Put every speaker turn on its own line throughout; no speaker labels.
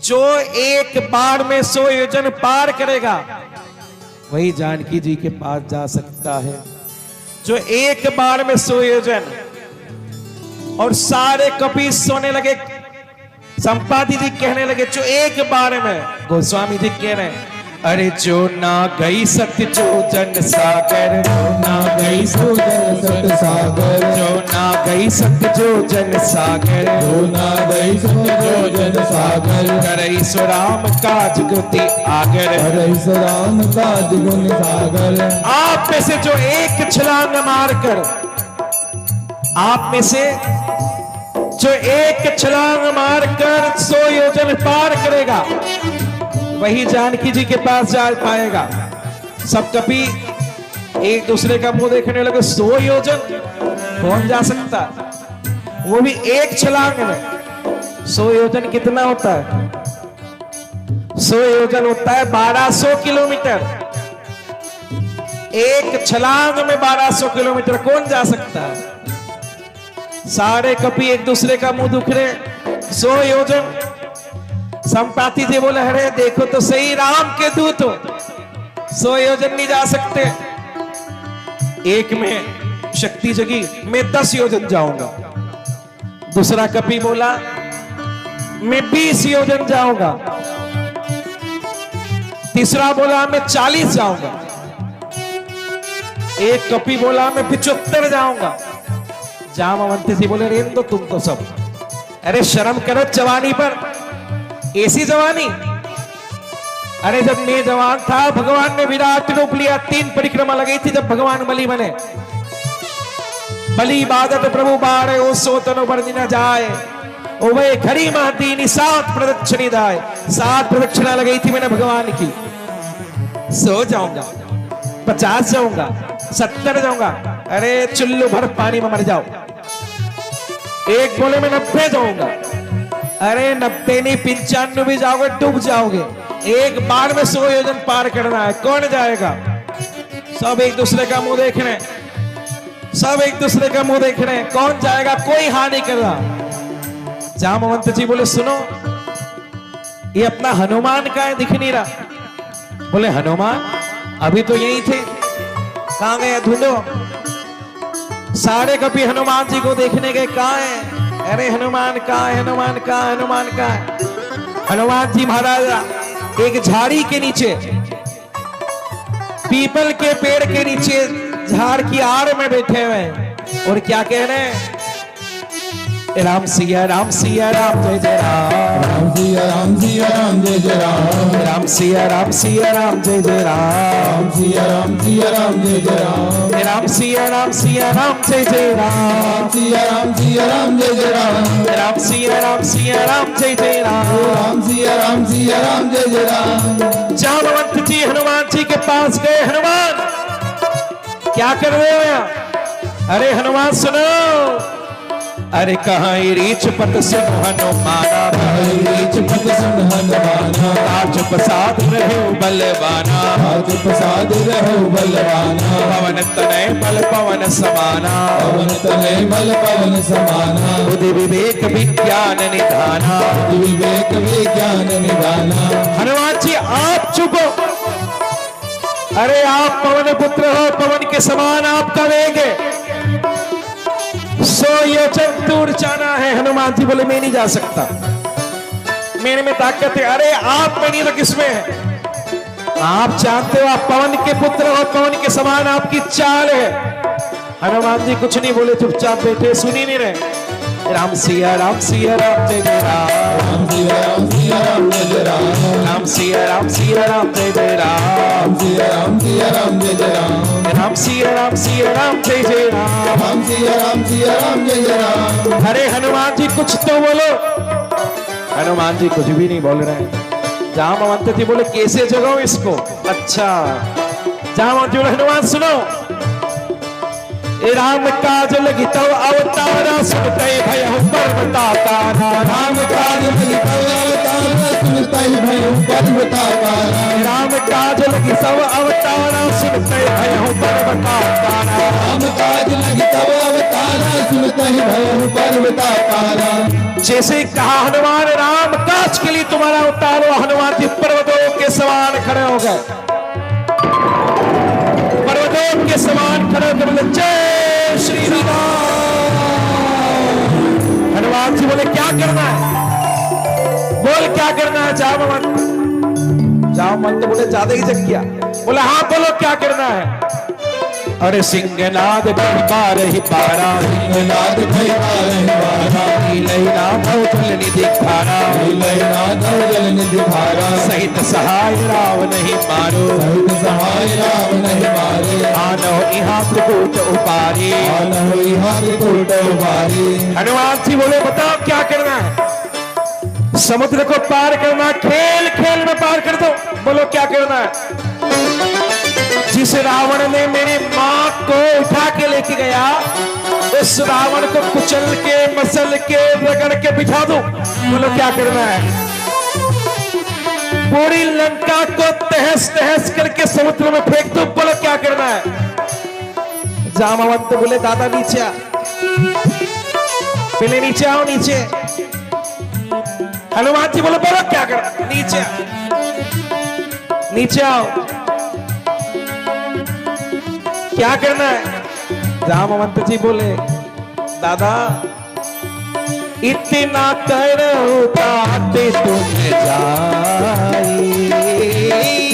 जो एक बार में 100 योजन पार करेगा वही जानकी जी के पास जा सकता है। जो एक बार में 100 योजन। और सारे कपि सोने लगे। संपाति जी कहने लगे जो एक बार में। गोस्वामी जी कह रहे हैं अरे जो ना गई सत्य जो जन सागर, ना गई सो जन सत सागर, जो ना गई सत्य जो जन सागर,
जो ना गई सो जो जन सागर,
करई सो राम काज गुति आगर,
करई सो राम काज गुण सागर।
आप में से जो एक छलांग मारकर, आप में से जो एक छलांग मारकर 100 योजन पार करेगा वही जानकी जी के पास जा पाएगा। सब कपि एक दूसरे का मुंह देखने लगे। 100 योजन कौन जा सकता, वो भी एक छलांग में। 100 योजन कितना होता है? 100 योजन होता है 1200 किलोमीटर। एक छलांग में 1200 किलोमीटर कौन जा सकता है? सारे कपि एक दूसरे का मुंह दुख रहे। 100 योजन। संपाति जी बोले अरे देखो तो सही, राम के दूत हो, 100 योजन नहीं जा सकते। एक में शक्ति जगी, मैं 10 योजन जाऊंगा। दूसरा कपि बोला मैं 20 योजन जाऊंगा। तीसरा बोला मैं 40 जाऊंगा। एक कपि बोला मैं 75 जाऊंगा। जामवंती जी बोले रेन दो तुम तो सब, अरे शर्म करो जवानी पर, ऐसी जवानी। अरे जब मैं जवान था भगवान ने विराट रूप लिया, 3 परिक्रमा लगाई थी जब भगवान बलि बने। बलि बादत प्रभु बारे ओ सोतनो बरनी न जाए, ओ वे खरी महदीनी 7 प्रदक्षिणी दाए। 7 प्रदक्षिणा लगाई थी मैंने भगवान की। 100 जाऊंगा, 50 जाऊंगा, 70 जाऊंगा। अरे चुल्लू भर पानी में मर जाओ। एक बोले मैं 90 जाऊंगा। अरे 90 नहीं 95 भी जाओगे डूब जाओगे। एक बार में 100 योजन पार करना है, कौन जाएगा? सब एक दूसरे का मुंह देख रहे हैं। सब एक दूसरे का मुंह देख रहे हैं, कौन जाएगा? कोई हानि नहीं कर रहा। जामवंत जी बोले सुनो, ये अपना हनुमान का है, दिख नहीं रहा। बोले हनुमान अभी तो यही थे, कहां गए? ढूंढो। सारे कभी हनुमान जी को देखने गए, कहां है? अरे हनुमान कहां है? हनुमान कहां है? हनुमान कहां है? हनुमान जी महाराज एक झाड़ी के नीचे, पीपल के पेड़ के नीचे झाड़ की आड़ में बैठे हुए हैं और क्या कह रहे हैं? राम सिया राम सिया राम जय जय राम,
राम सिया राम सिया राम जय जय राम,
राम सिया राम सिया राम जय जय राम,
राम सिया राम सिया राम जय जय राम,
राम सिया राम सिया राम जय जय राम,
राम सिया राम सिया राम जय जय राम,
राम सिया राम सिया राम जय जय राम,
राम सिया राम सिया राम जय जय राम।
जामवंत जी हनुमान जी के पास गए। हनुमान क्या कर रहे हो यहाँ? अरे हनुमान सुनो। अरे कहाँ रीच पत सुन हनुमाना,
रीच पत सुन हनुमाना,
आज प्रसाद रहो बलवाना,
आज प्रसाद रहो बलवाना,
पवन तनय बल पवन समाना,
पवन तनय बल पवन समाना,
बुद्धि विवेक विज्ञान निधाना,
विवेक विज्ञान निधाना।
हनुमान जी आप चुप हो। अरे आप पवन पुत्र हो, पवन के समान आपका वेग है। 100 योजन दूर जाना है। हनुमान जी बोले मैं नहीं जा सकता, मेरे में ताकत है। अरे आप में नहीं तो किसमें है? आप जानते हो आप पवन के पुत्र हो, पवन के समान आपकी चाल है। हनुमान जी कुछ नहीं बोले, चुपचाप बैठे, सुनी नहीं रहे। राम सिया राम सिया राम जय जय राम,
राम सिया राम सिया राम जय जय राम,
राम सिया राम सिया राम जय जय राम,
राम सिया राम सिया राम जय जय राम,
राम सिया राम सिया राम जय जय राम,
राम सिया राम सिया राम जय जय राम।
अरे हनुमान जी कुछ तो बोलो। हनुमान जी कुछ भी नहीं बोल रहे। जामवंत जी बोले कैसे जगाओ इसको? अच्छा जामवंत जी बोले हनुमान सुनो, राम काज लगी तो अवतारा सुनते भय पर्वता का,
राम काज लगी तो अवतारा सुनते भयं पर्वताकारा
राम काज लगी सब अवतारा सुनते भयं पर्वताकारा
राम काज लगी तब अवतारा सुनते भयं पर्वताकारा
जैसे कहा हनुमान राम काज के लिए तुम्हारा उतारो हनुमान जी पर्वतों के समान खड़े हो गए पर्वतों के समान खड़े होकर बोले जय श्री राम हनुमान जी बोले क्या करना है बोल क्या करना है जाओ मत बोले ज्यादा ही जग किया बोले हाँ बोलो क्या करना है अरे सिंहनाद बार ही पारा
सिंहनाद
लैला भौजल निधि खारा
जल निधि धारा
सहित सहाय राव नहीं मारो
सहित सहाय राम नहीं मारे
आनो यहाँ त्रिकूट उपारी
आलहो यहाँ त्रिकूट उबारी
हनुमान जी बोले बताओ क्या करना है समुद्र को पार करना खेल खेल में पार कर दो बोलो क्या करना है जिस रावण ने मेरी मां को उठा के लेके गया उस रावण को कुचल के मसल के रगड़ के बिठा दो बोलो क्या करना है पूरी लंका को तहस तहस करके समुद्र में फेंक दो बोलो क्या करना है जामवंत बोले दादा नीचे आ पहले नीचे आओ नीचे हनुमान जी बोले बोलो क्या करना नीचे आओ नीचे आओ क्या करना है जामवंत जी बोले दादा इतना करो ताते तुम जाई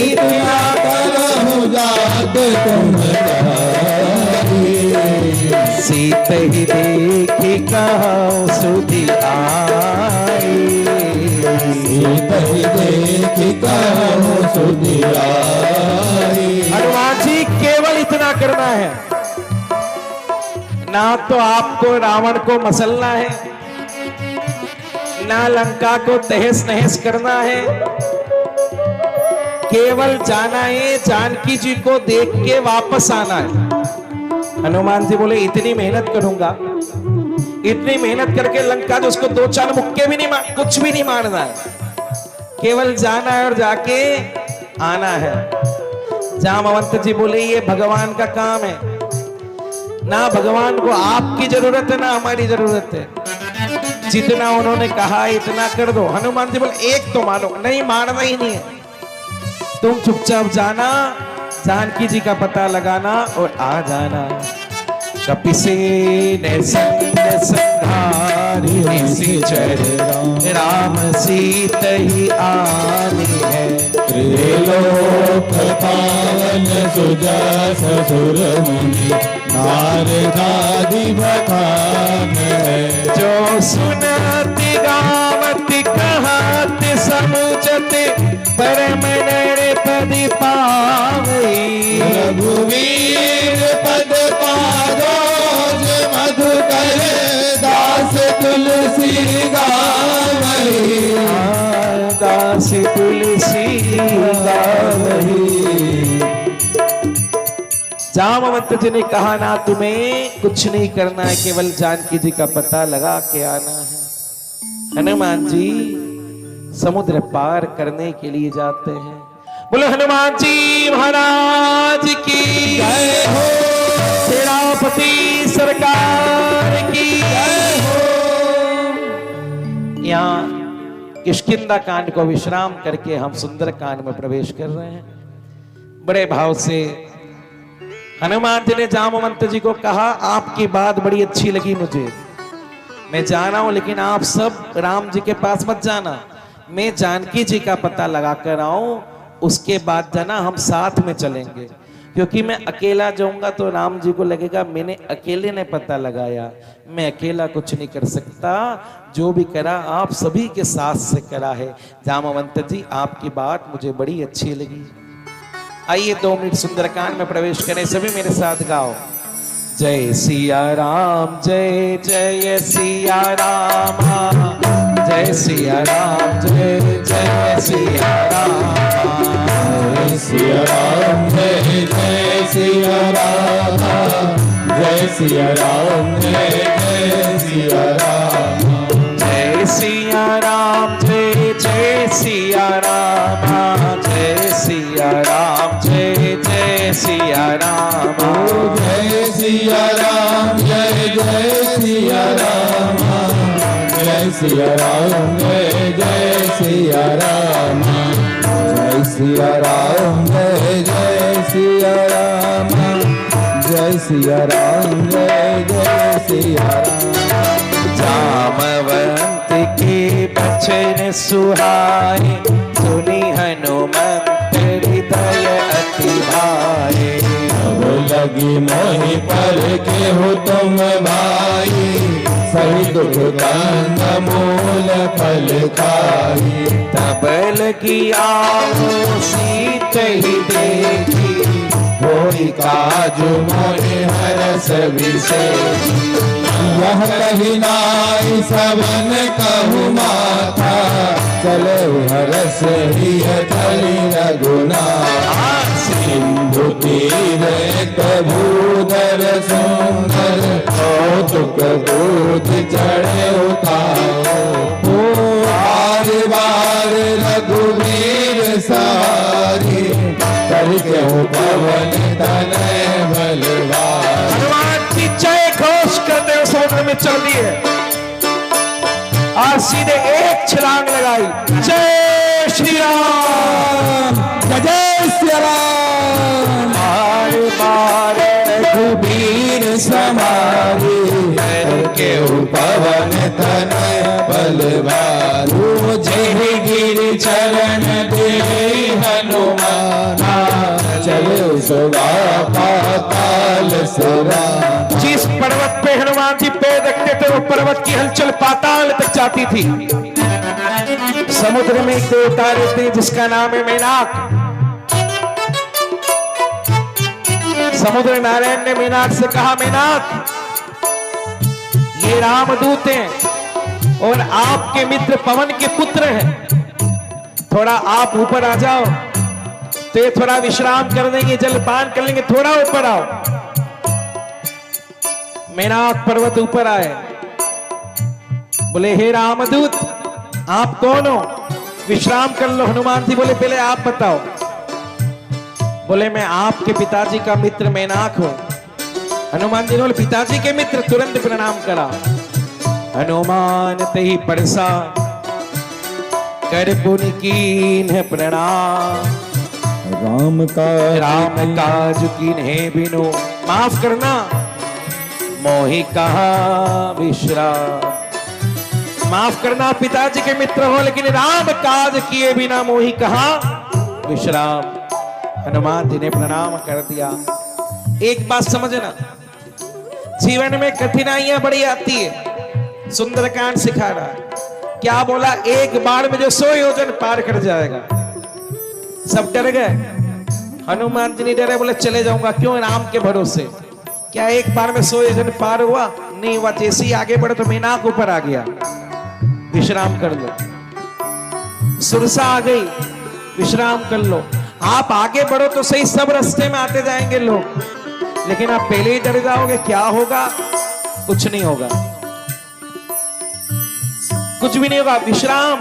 इतना करो जाते तुम
सीत ही देखी कहो सुधी आई
सीत ही देखी कहो सुधी आई
हनुमान जी केवल इतना करना है ना तो आपको रावण को मसलना है ना लंका को तहस नहस करना है केवल जाना है जानकी जी को देख के वापस आना है हनुमान जी बोले इतनी मेहनत करूंगा इतनी मेहनत करके लंका जो उसको दो चार मुक्के भी नहीं कुछ भी नहीं मारना है केवल जाना है और जाके आना है जामवंत जी बोले ये भगवान का काम है ना भगवान को आपकी जरूरत है ना हमारी जरूरत है जितना उन्होंने कहा इतना कर दो हनुमान जी बोले एक तो मानो नहीं मानना ही नहीं है तुम चुपचाप जाना जानकी जी का पता लगाना और आ जाना कपिसेन संग संधारी निश्चर राम सीत ही आनी है
त्रिलोक पावन सुजस सुर मुनि नारदादि बखान है
जो सुनती गावती कहत समुचत परम नरपति पावई
रघुवीर पद पादोज मधुकर दास तुलसी गावई
दास तुलसी गावई जामवंत जी ने कहा ना तुम्हें कुछ नहीं करना है केवल जानकी जी का पता लगा के आना है हनुमान जी समुद्र पार करने के लिए जाते हैं बोले हनुमान जी महाराज की
जय हो
सेनापति सरकार की
जय हो
यहाँ किष्किंधा कांड को विश्राम करके हम सुंदर कांड में प्रवेश कर रहे हैं बड़े भाव से हनुमान जी ने जामवंत जी को कहा आपकी बात बड़ी अच्छी लगी मुझे मैं जा रहा हूं लेकिन आप सब राम जी के पास मत जाना मैं जानकी जी का पता लगा कर आऊं उसके बाद जाना हम साथ में चलेंगे क्योंकि मैं अकेला जाऊंगा तो राम जी को लगेगा मैंने अकेले ने पता लगाया मैं अकेला कुछ नहीं कर सकता जो भी करा आप सभी के साथ से करा है जामवंत जी आपकी बात मुझे बड़ी अच्छी लगी आइए 2 मिनट सुंदरकांड में प्रवेश करें सभी मेरे साथ गाओ जय सिया राम जय जय सिया राम जय सिया राम जय जय सिया राम
जय सिया राम जय जय सिया राम जय सिया राम जय जय सिया राम
जय सिया राम जय जय सिया राम, जय सिया राम, जय जय सिया राम,
जय सिया राम, जय जय सिया राम, जय सिया राम, जय जय सिया राम, जय सिया राम, जय जय सिया राम, जय सिया राम, जय जय सिया राम।
जामवंत के बचन सुहाए, सुनी हनुमंत हृदय अति भाए।
अब लगी मोहि पर के हो तुम भाई, सही दुख कंद मूल फल खाई।
तब लगी आओ सीत ही देखी,
होई काज मोहि हरस विशेष। यह कही नाई सबन कहु माथा, चले हरस ही चली रघुनाथ। सिंधु तीर कबूतर सुंदर, कौतुक दूत चढ़े उतारो। बार बार रघुवीर सारी, करके पवन तनय बलवान।
हनुमान की जय घोष करते हुए समुद्र में चल दिए और सीधे एक छलांग लगाई। जय श्री राम,
जय श्री राम।
बार बार
रघुबीर समारी, के पवन तनय बलवान। जय गिर चरण दे हनुमाना, चले सुगा पाताल सुरा।
जिस पर्वत पे हनुमान जी पैर रखते थे वो पर्वत की हलचल पाताल तक जाती थी। समुद्र में एक देवता रहते हैं जिसका नाम है मेनाक। समुद्र नारायण ने मेनाक से कहा, मेनाक ये रामदूत हैं और आपके मित्र पवन के पुत्र हैं, थोड़ा आप ऊपर आ जाओ तो ये थोड़ा विश्राम कर देंगे, जलपान कर लेंगे, थोड़ा ऊपर आओ। मेनाक पर्वत ऊपर आए, बोले हे रामदूत आप कौन हो, विश्राम कर लो। हनुमान जी बोले पहले आप बताओ। बोले मैं आपके पिताजी का मित्र मेनाक हूं। हनुमान जी ने बोले पिताजी के मित्र, तुरंत प्रणाम करा। हनुमान तही परसा, कर पुनि कीन्ह प्रणाम। राम काज कीन्हे बिनु, माफ करना मोहि कहा विश्राम। माफ करना पिताजी के मित्र हो लेकिन राम काज किए बिना मोहि कहा विश्राम। हनुमान जी ने प्रणाम कर दिया। एक बात समझना, जीवन में कठिनाइयां बड़ी आती है। सुंदरकांड सिखा रहा है, क्या बोला, एक बार में जो 100 योजन पार कर जाएगा। सब डर गए, हनुमान जी नहीं डरे, बोले चले जाऊंगा। क्यों, राम के भरोसे। क्या एक बार में 100 योजन पार हुआ? नहीं हुआ। जैसे ही आगे बढ़े तो मेनाक ऊपर आ गया, विश्राम कर लो। सुरसा आ गई, विश्राम कर लो। आप आगे बढ़ो तो सही, सब रास्ते में आते जाएंगे लोग, लेकिन आप पहले ही डर जाओगे, क्या होगा? कुछ नहीं होगा, कुछ भी नहीं होगा। विश्राम,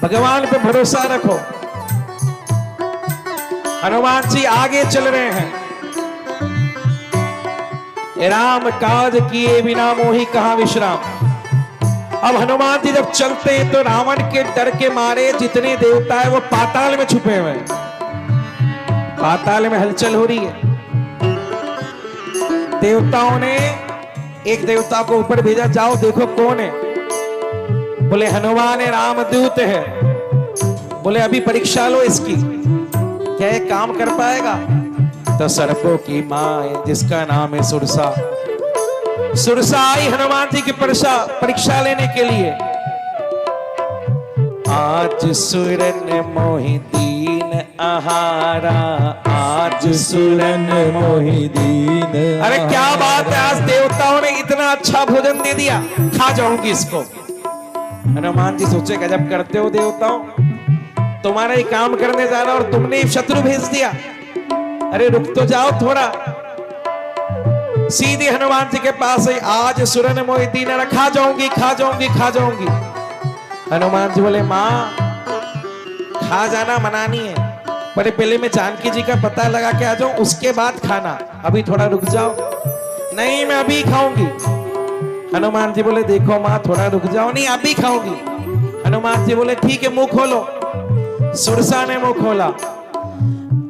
भगवान पे भरोसा रखो। हनुमान जी आगे चल रहे हैं। राम काज किए बिना मोहि कहा विश्राम। अब हनुमान जी जब चलते हैं तो रावण के डर के मारे जितने देवता है वो पाताल में छुपे हुए हैं। पाताल में हलचल हो रही है। देवताओं ने एक देवता को ऊपर भेजा, जाओ देखो कौन है। बोले हनुमान है, रामदूत है। बोले अभी परीक्षा लो इसकी, क्या ये काम कर पाएगा? तो सर्पों की मां जिसका नाम है सुरसा, सुरसा आई हनुमान जी की परीक्षा लेने के लिए। आज सुरन मोहि दीन आहारा, आज
सुरन मोहि दीन।
अरे क्या बात है, आज देवताओं ने इतना अच्छा भोजन दे दिया, खा जाऊंगी इसको। हनुमान जी सोचे गजब करते हो देवताओं, तुम्हारा ही काम करने जा रहा और तुमने ही शत्रु भेज दिया। अरे रुक तो जाओ थोड़ा। सीधे हनुमान जी के पास है, आज सुरन मोहि दीन, खा जाऊंगी खा जाऊंगी खा जाऊंगी। हनुमान जी बोले मां खा जाना मना नहीं है, पर पहले मैं जानकी जी का पता लगा के आ जाऊं, उसके बाद खाना। अभी थोड़ा रुक जाओ। नहीं मैं अभी खाऊंगी। हनुमान जी बोले देखो माँ थोड़ा रुक जाओ। नहीं अभी खाऊंगी। हनुमान जी बोले ठीक है मुंह खोलो। सुरसा ने मुंह खोला।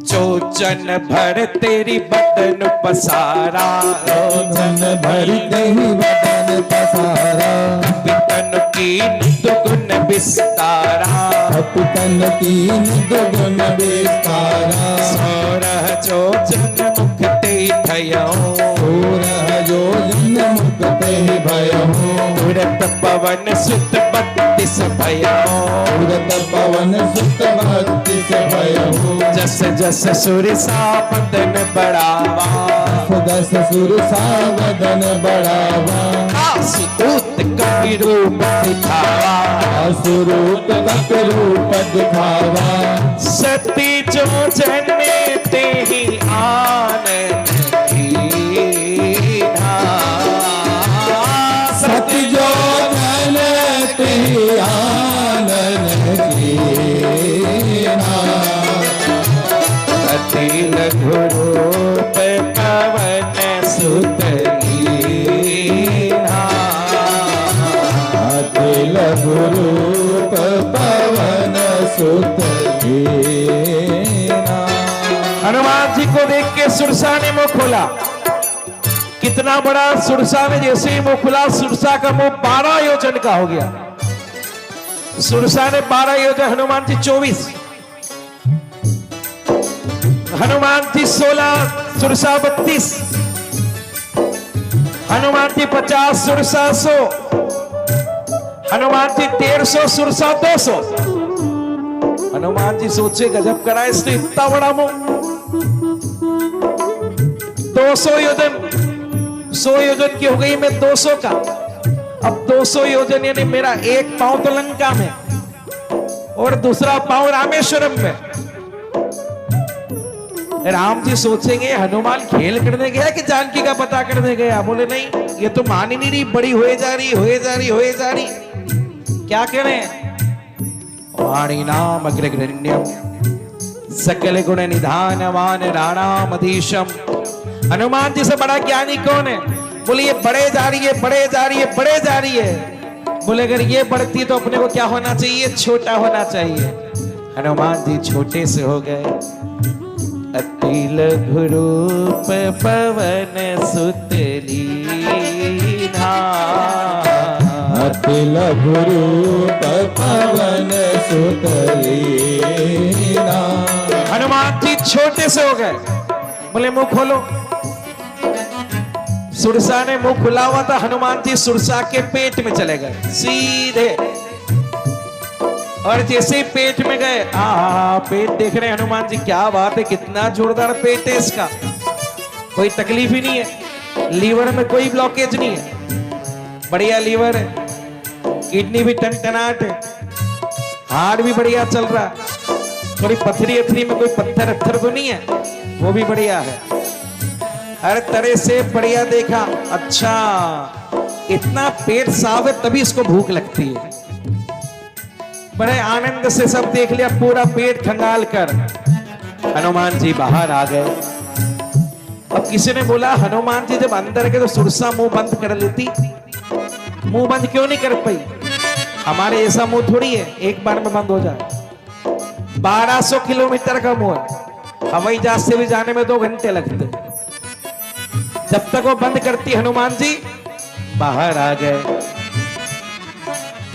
चोचन भर तेरी बदन पसारा,
चोचन भर तेरी बदन पसारा,
पितन की दुगुन विस्तारा,
पितन की दुगुन विस्तारा,
सोरह चोचन मुख ते भयो,
सोरह योजन मुख ते भयो,
उड़त पवन सुत 32 भयो,
उड़त पवन सुत 32 भयो,
जस जस सुरसा बदन बढ़ावा,
दस सुरसा बदन बढ़ावा,
आसुदूत कपि रूप दिखावा,
असुरूप तक रूप दिखावा,
सती जो जन्मे ते ही आनंद कीन्हा,
सती जो जनते आनन कीन्हा,
अति लघु रूप पवन सुत लीन्हा,
अति लघु रूप पवन सुत लीन्हा।
हनुमान जी को देख के सुरसा ने मुंह खोला। कितना बड़ा सुरसा ने जैसे ही मुंह खुला, सुरसा का मुंह 12 योजन का हो गया। सुरसा ने 12 योजन, हनुमान जी 24, हनुमान जी 16, सुरसा 32, हनुमान जी 50, सुरसा 100, हनुमान जी 150, सुरसा 200। हनुमान जी सोचे गजब करा इसने इतना बड़ा मुंह। 200 योजन, 100 योजन की हो गई, मैं 200 का। अब 200 योजन यानी मेरा एक पांव तो लंका में और दूसरा पांव रामेश्वरम में। राम जी सोचेंगे हनुमान खेल करने गया कि जानकी का पता करने गया। बोले नहीं, ये तो मान ही नहीं रही, बड़ी होए जा रही, होए जा रही, होए जा रही। क्या कह रहे हैं? वाणी नाम अग्रगण्यम सकल गुण निधानवान राणामधीशम। हनुमान जी से बड़ा ज्ञानी कौन है? बोले ये बढ़े जा रही है, बढ़े जा रही है, बढ़े जा रही है। बोले अगर ये बढ़ती है तो अपने को क्या होना चाहिए? छोटा होना चाहिए। हनुमान जी छोटे से हो गए। अति लघु रूप पवन सुत लीन्हा,
अति लघु रूप पवन सुत लीन्हा।
हनुमान जी छोटे से हो गए। बोले मुंह खोलो। सुरसा ने मुंह खुला हुआ था, हनुमान जी सुरसा के पेट में चले गए सीधे। और जैसे ही पेट में गए, पेट देख रहे हैं हनुमान जी, क्या बात है, कितना जोरदार पेट है इसका, कोई तकलीफ ही नहीं है, लीवर में कोई ब्लॉकेज नहीं है, बढ़िया लीवर है, किडनी भी टनटनाट है, हार्ट भी बढ़िया चल रहा है, थोड़ी पथरी अथरी में कोई पत्थर अत्थर तो नहीं है, वो भी बढ़िया है, हर तरह से बढ़िया देखा। अच्छा इतना पेट साफ है तभी इसको भूख लगती है। बड़े आनंद से सब देख लिया, पूरा पेट खंगाल कर हनुमान जी बाहर आ गए। अब किसी ने बोला हनुमान जी जब अंदर गए तो सुरसा मुंह बंद कर लेती, मुंह बंद क्यों नहीं कर पाई? हमारे ऐसा मुंह थोड़ी है एक बार में बंद हो जाए। 1200 किलोमीटर का मुंह है, हवाई जहाज से भी जाने में 2 घंटे लगते। जब तक वो बंद करती हनुमान जी बाहर आ गए।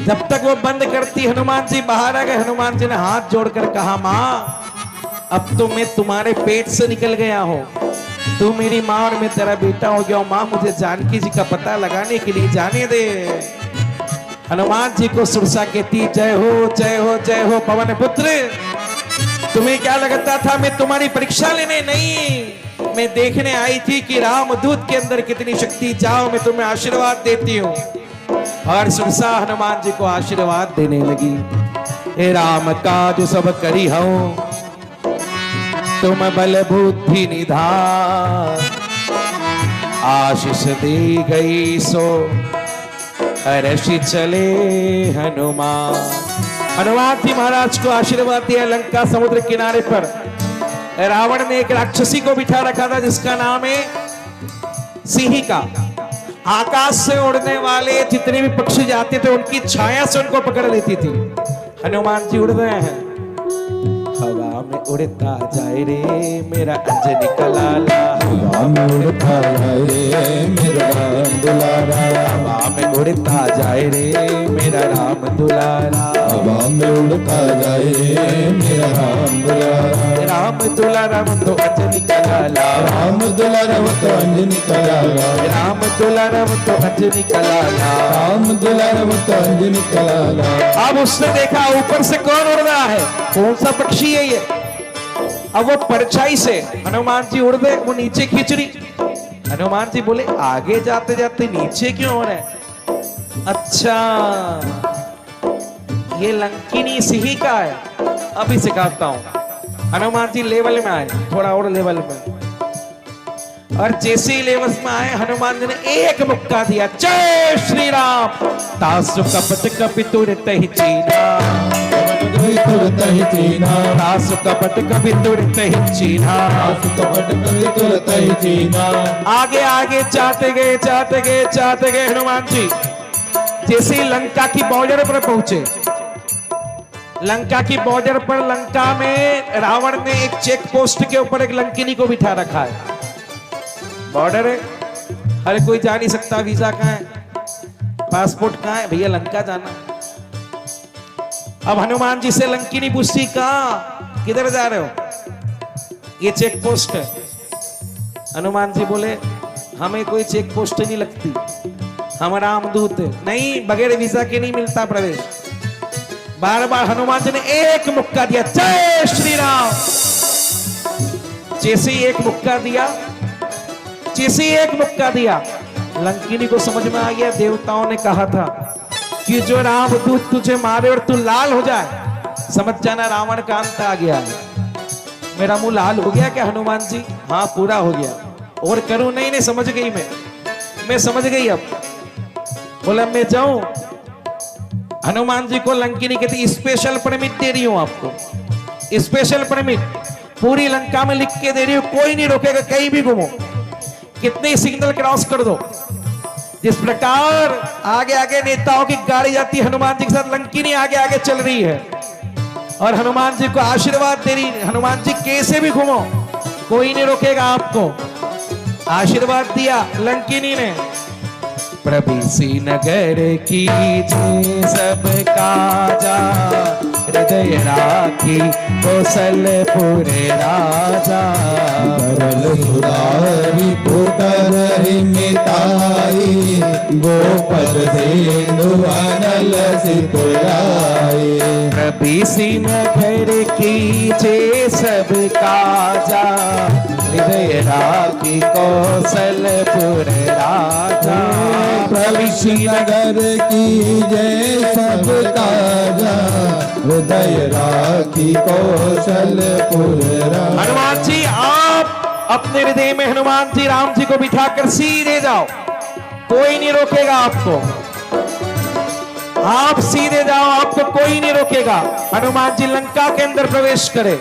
जब तक वो बंद करती हनुमान जी बाहर आ गए। हनुमान जी ने हाथ जोड़कर कहा, माँ अब तो मैं तुम्हारे पेट से निकल गया हूं, तू मेरी माँ और मैं तेरा बेटा हो गया हूं। माँ मुझे जानकी जी का पता लगाने के लिए जाने दे। हनुमान जी को सुरसा कहती, जय हो जय हो जय हो पवन पुत्र। तुम्हें क्या लगता था मैं तुम्हारी परीक्षा लेने? नहीं, मैं देखने आई थी कि रामदूत के अंदर कितनी शक्ति। जाओ मैं तुम्हें आशीर्वाद देती हूँ। और सुरसा हनुमान जी को आशीर्वाद देने लगी। हे राम काज सब करी हूं, तुम बल बुद्धि निधान। आशीष दी गई सो हर्षि चले हनुमान। हनुमान जी महाराज को आशीर्वाद दिया। लंका समुद्र किनारे पर रावण ने एक राक्षसी को बिठा रखा था जिसका नाम है सिंहिका। आकाश से उड़ने वाले जितने भी पक्षी जाते थे उनकी छाया से उनको पकड़ लेती थी। हनुमान जी उड़ रहे हैं, हवा में उड़ता जाए रे मेरा अंजनी का लाला,
हवा में उड़ता जाए रे मेरा राम दुलारा,
हवा में उड़ता जाए रे मेरा राम दुलारा,
हवा में उड़ता जाए रे मेरा राम दुलारा,
राम दुलारा वो तो अंजनी का लाला,
राम दुलारा वो तो अंजनी का लाला,
राम दुलारा वो तो अंजनी का लाला।
राम दुलारा वो तो अंजनी का लाला।
अब उसने देखा ऊपर से कौन उड़ रहा है, कौन सा पक्षी है ये। अब वो परछाई से हनुमान जी उड़ गए, वो नीचे खींच रही। हनुमान जी बोले आगे जाते जाते नीचे क्यों हो रहे? अच्छा ये लंकिनी सिंहिका है, अभी सिखाता हूं। हनुमान जी लेवल में आए, थोड़ा और लेवल में, और जैसे ही लेवल में आए हनुमान जी ने एक मुक्का दिया, जय श्री राम। तासु कपट कपितुर तहि चीना,
तुरत ही चीना,
तासु कपट कपितुर तहि चीना।
कपट कवि तुरत ही चीना।
आगे आगे चाहते गए चाहते गए चाहते गए हनुमान जी। जैसे ही लंका की बॉर्डर पर पहुंचे, लंका की बॉर्डर पर लंका में रावण ने एक चेक पोस्ट के ऊपर एक लंकिनी को बिठा रखा है। बॉर्डर है, हर कोई जा नहीं सकता, वीजा कहाँ है, पासपोर्ट कहाँ है, भैया लंका जाना। अब हनुमान जी से लंकिनी पूछती कहाँ, किधर जा रहे हो? ये चेक पोस्ट है। हनुमान जी बोले हमें कोई चेक पोस्ट नहीं लगती, हम रामदूत है। नहीं, बगैर वीजा के नहीं मिलता प्रवेश। बार बार हनुमान जी ने एक मुक्का दिया, जय श्री राम। जैसे ही एक मुक्का दिया, जैसे ही एक मुक्का दिया, लंकिनी को समझ में आ गया देवताओं ने कहा था कि जो रामदूत तुझे मारे और तू लाल हो जाए, समझ जाना रावण का अंत आ गया है। मेरा मुंह लाल हो गया क्या हनुमान जी? हाँ पूरा हो गया। और करूं? नहीं नहीं, समझ गई मैं समझ गई। अब बोला मैं जाऊं? हनुमान जी को लंकिनी कहती स्पेशल परमिट दे रही हूं आपको, स्पेशल परमिट पूरी लंका में लिख के दे रही हूं, कोई नहीं रोकेगा, कहीं भी घूमो, कितने सिग्नल क्रॉस कर दो। जिस प्रकार आगे आगे नेताओं की गाड़ी जाती है, हनुमान जी के साथ लंकिनी आगे आगे चल रही है और हनुमान जी को आशीर्वाद दे रही। हनुमान जी कैसे भी घूमो, कोई नहीं रोकेगा आपको। आशीर्वाद दिया लंकिनी ने। प्रभृति नगर की सब काजा, हृदय राखी कौशलपुर राजा।
सरल सुधारी पुतर मिताई, गोपद धेनु अनल सितुराई।
प्रभृति नगर की सब काजा, हृदय राखी कौशलपुर राजा।
प्रभृति नगर की जय सब काजा, हृदय राखी कौशलपुर राजा।
हनुमान जी आप अपने हृदय में हनुमान जी राम जी को बिठाकर सीधे जाओ, कोई नहीं रोकेगा आपको। आप सीधे जाओ, आपको कोई नहीं रोकेगा। हनुमान जी लंका के अंदर प्रवेश करे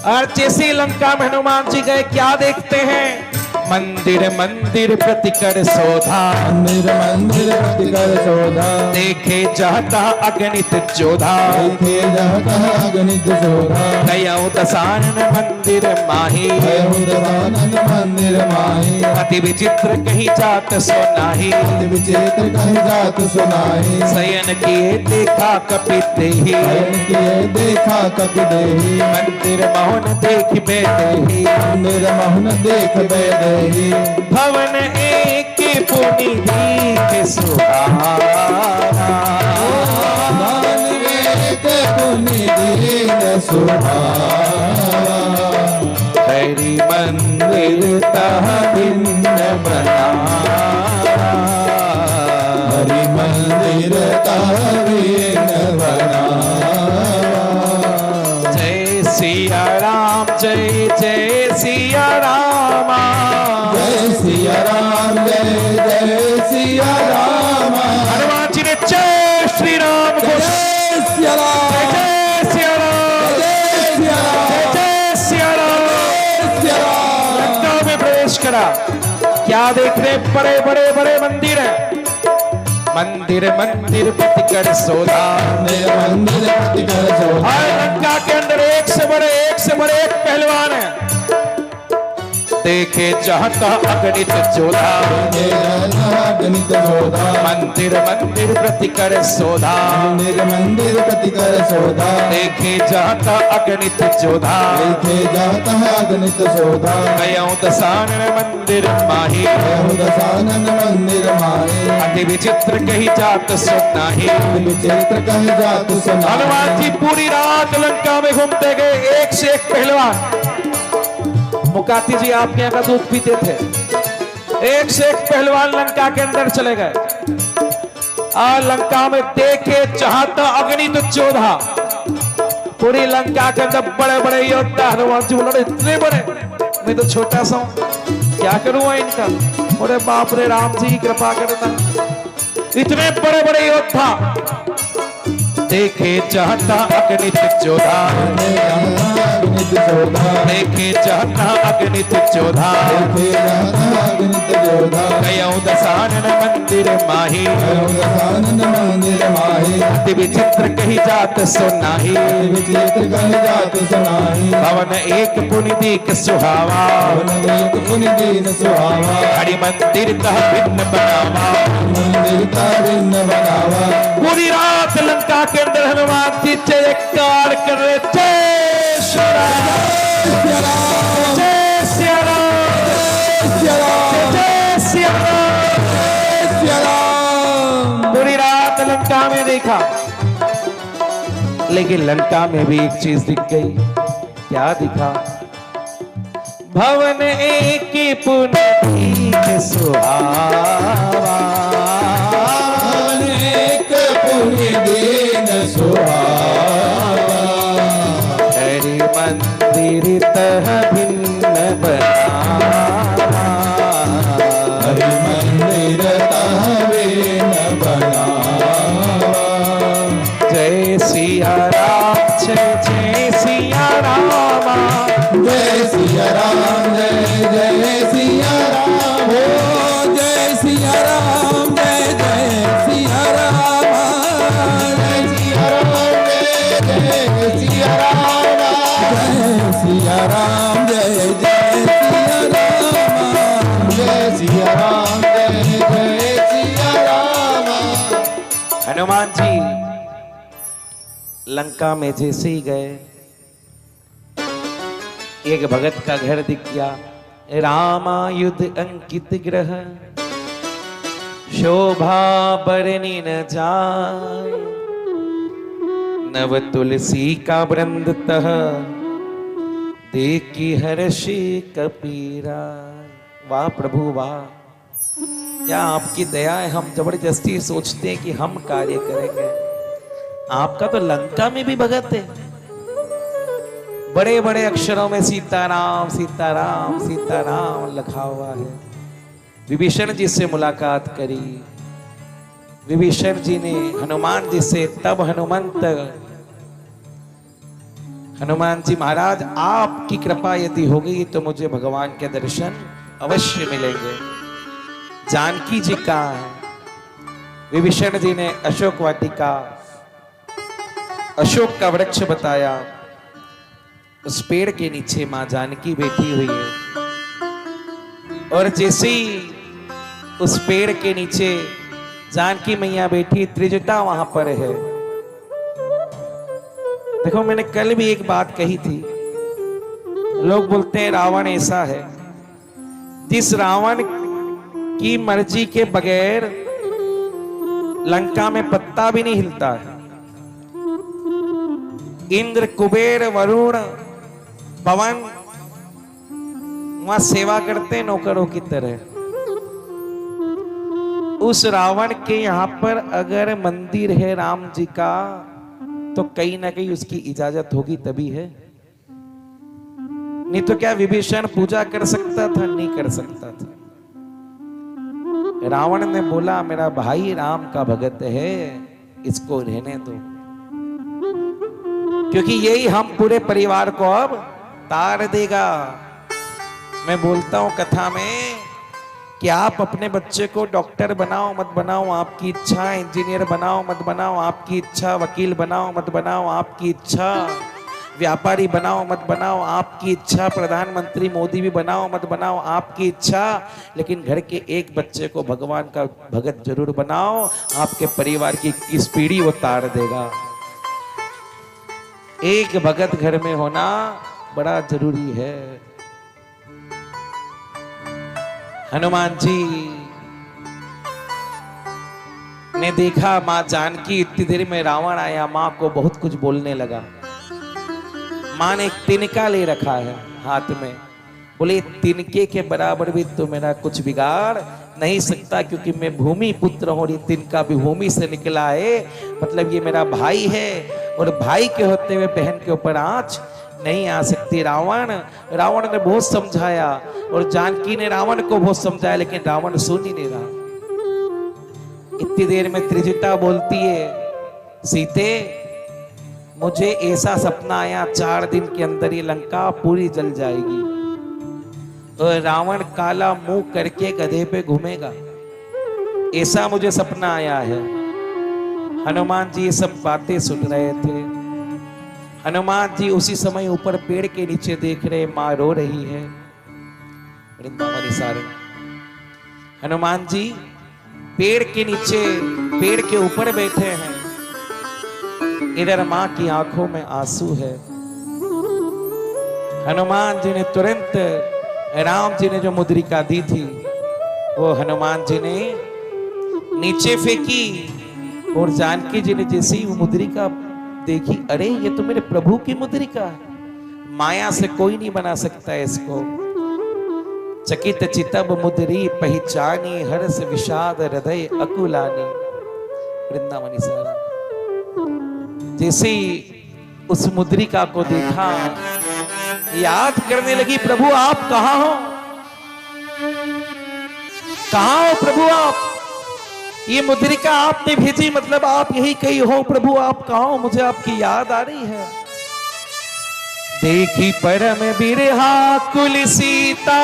और जैसे ही लंका में हनुमान जी गए, क्या देखते हैं? मंदिर मंदिर प्रतिकर शोधा,
मंदिर मंदिर प्रतिकर शोधा।
देखे जाता अगणित जोधा,
देखे जाता अगणित शोधा।
दयाओ दसानन मंदिर माही,
दयानंद मंदिर माही।
अति विचित्र कहीं जात सुनाही,
अति विचित्र कहीं जात सुनाही।
शयन किए देखा कपित ही,
शयन किए देखा कपिदेही।
मंदिर मोहन देख बेदेही,
मंदिर मोहन देख बेदेही।
भवन एक पुनि दीख सुहाना,
भवन एक पुनि दीख सुहाना।
हरि मंदिर तह भिन्न बना,
हरि मंदिर तह भिन्न बना।
जय सिया राम, जय जय सिया राम।
जय सिया राम, जय जय सिया राम।
हनुमान जी ने जय श्री राम को
जय सिया राम।
जरा, क्या देख रहे? बड़े बड़े बड़े मंदिर हैं। मंदिर मंदिर प्रतिकर सोधा,
मंदिर प्रतिकर सोधा।
हर लंका के अंदर एक से बड़े एक पहलवान है। देखे चाहता अगणित जोधा,
गणित जोधा।
मंदिर मंदिर प्रतिकर सोधा,
मंदिर मंदिर प्रतिकर सोधा।
देखे जाता अगणित जोधा,
देखे जाता है अगणित सोधा।
गयो दसानन मंदिर माही,
दसानन मंदिर माहे।
अति विचित्र कही जात सुनाही।
विचित्र कहे जात सुना।
हनुमान जी पूरी रात लंका में घूमते गए, एक से एक पहलवान। मुकाती जी आपके यहाँ का दूध पीते थे, एक से एक पहलवान लंका के अंदर चले गए। लंका में देखे चाहता अग्नित जोधा, पूरी लंका के अंदर बड़े बड़े योद्धा। हनुमान जी बोले इतने बड़े, मैं तो छोटा सा हूं, क्या करूंगा इनका? बोले बाप रे, राम जी कृपा करना। इतने बड़े बड़े योद्धा देखे चाहता अगणित जोधा, देखे चाहता अगणित जोधा। गयो दसानन मंदिर माही, अति विचित्र कही जात सुनाही। भवन एक पुनि दीक सुहावा, हरि मंदिर तह भिन्न बनावा। पूरी रात लंका के अंदर हनुमान जी जयकार कर रहे, जय श्री राम, जय श्री राम, जय श्री राम। पूरी रात लंका में देखा, लेकिन लंका में भी एक चीज दिख गई। क्या दिखा? भवन एक पुनि सुहावा,
दीन सुहावा।
हरि मंदिर तह भिन्न बनावा,
हरि मंदिर तह भिन्न बनावा।
जय सिया राम, जय सिया राम,
जय सिया राम, जय सिया राम। हो जय सिया राम, जय सिया राम। सिया राम, जय सिया राम। जय सिया राम, जय सिया राम।
हनुमान जी लंका में जैसे ही गए, एक भगत का घर दिख गया। रामायुध अंकित ग्रह, शोभा बरनी न जाए। नव तुलसी का वृंद तह, देखी हर्षि कपीरा। वाह प्रभु वाह, क्या आपकी दया है। हम जबरदस्ती सोचते हैं कि हम कार्य करेंगे, आपका तो लंका में भी भगत है। बड़े बड़े अक्षरों में सीताराम सीताराम सीताराम लिखा हुआ है। विभीषण जी से मुलाकात करी, विभीषण जी ने हनुमान जी से, तब हनुमान जी महाराज आपकी कृपा यदि होगी तो मुझे भगवान के दर्शन अवश्य मिलेंगे। जानकी जी कहाँ है? विभीषण जी ने अशोक वाटिका, अशोक का वृक्ष बताया। उस पेड़ के नीचे मां जानकी बैठी हुई है, और जैसे ही उस पेड़ के नीचे जानकी मैया बैठी, त्रिजटा वहां पर है। देखो, मैंने कल भी एक बात कही थी, लोग बोलते हैं रावण ऐसा है, जिस रावण की मर्जी के बगैर लंका में पत्ता भी नहीं हिलता है। इंद्र, कुबेर, वरुण, पवन वहां सेवा करते हैं नौकरों की तरह। उस रावण के यहां पर अगर मंदिर है राम जी का, तो कहीं ना कहीं उसकी इजाजत होगी तभी है। नहीं तो क्या विभीषण पूजा कर सकता था? नहीं कर सकता था। रावण ने बोला मेरा भाई राम का भगत है, इसको रहने दो, क्योंकि यही हम पूरे परिवार को अब तार देगा। मैं बोलता हूं कथा में कि आप अपने बच्चे को डॉक्टर बनाओ मत बनाओ आपकी इच्छा, इंजीनियर बनाओ मत बनाओ आपकी इच्छा, वकील बनाओ मत बनाओ आपकी इच्छा, व्यापारी बनाओ मत बनाओ आपकी इच्छा, प्रधानमंत्री मोदी भी बनाओ मत बनाओ आपकी इच्छा, लेकिन घर के एक बच्चे को भगवान का भगत जरूर बनाओ। आपके परिवार की इस पीढ़ी वो तार देगा। एक भगत घर में होना बड़ा जरूरी है। हनुमान जी ने देखा मां जानकी, इतनी देर में रावण आया, मां को बहुत कुछ बोलने लगा। मां ने एक तिनका ले रखा है हाथ में, बोले तिनके के बराबर भी तो मेरा कुछ बिगाड़ नहीं सकता, क्योंकि मैं भूमि पुत्र हूं, ये तिनका भी भूमि से निकला है, मतलब ये मेरा भाई है, और भाई के होते हुए बहन के ऊपर आंच नहीं आ सकती। रावण ने बहुत समझाया और जानकी ने रावण को बहुत समझाया, लेकिन रावण सुन ही नहीं रहा। इतनी देर में त्रिजटा बोलती है, सीते मुझे ऐसा सपना आया, 4 दिन के अंदर ये लंका पूरी जल जाएगी और रावण काला मुंह करके गधे पे घूमेगा, ऐसा मुझे सपना आया है। हनुमान जी ये सब बातें सुन रहे थे। हनुमान जी उसी समय ऊपर पेड़ के नीचे देख रहे, मां रो रही है। वृंदावनी सारे हनुमान जी पेड़ के नीचे, पेड़ के ऊपर बैठे हैं, इधर मां की आंखों में आंसू है। हनुमान जी ने तुरंत, राम जी ने जो मुद्रिका दी थी वो हनुमान जी ने नीचे फेंकी, और जानकी जी ने जैसे ही वो मुद्रिका देखी, अरे ये तो मेरे प्रभु की मुद्रिका है, माया से कोई नहीं बना सकता है इसको। चकित चितब मुद्री पहचानी, हर्ष विषाद हृदय अकुलानी। वृंदावनी सारा जैसे ही उस मुद्रिका को देखा, याद करने लगी, प्रभु आप कहां हो, कहां हो प्रभु आप, ये मुद्रिका आपने भेजी, मतलब आप यही कही हो, प्रभु आप कहां हो, मुझे आपकी याद आ रही है। देखी परम बिरहा कुल सीता,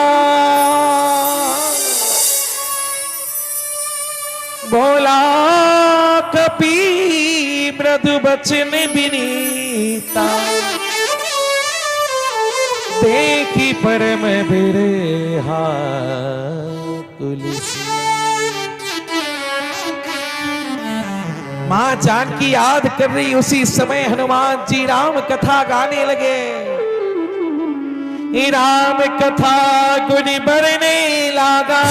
बोला कपी मृदु बचन विनीता, देखी परम बिरहा कुल सीता। मां जानकी याद कर रही, उसी समय हनुमान जी राम कथा गाने लगे। राम कथा गुण बरने लगा,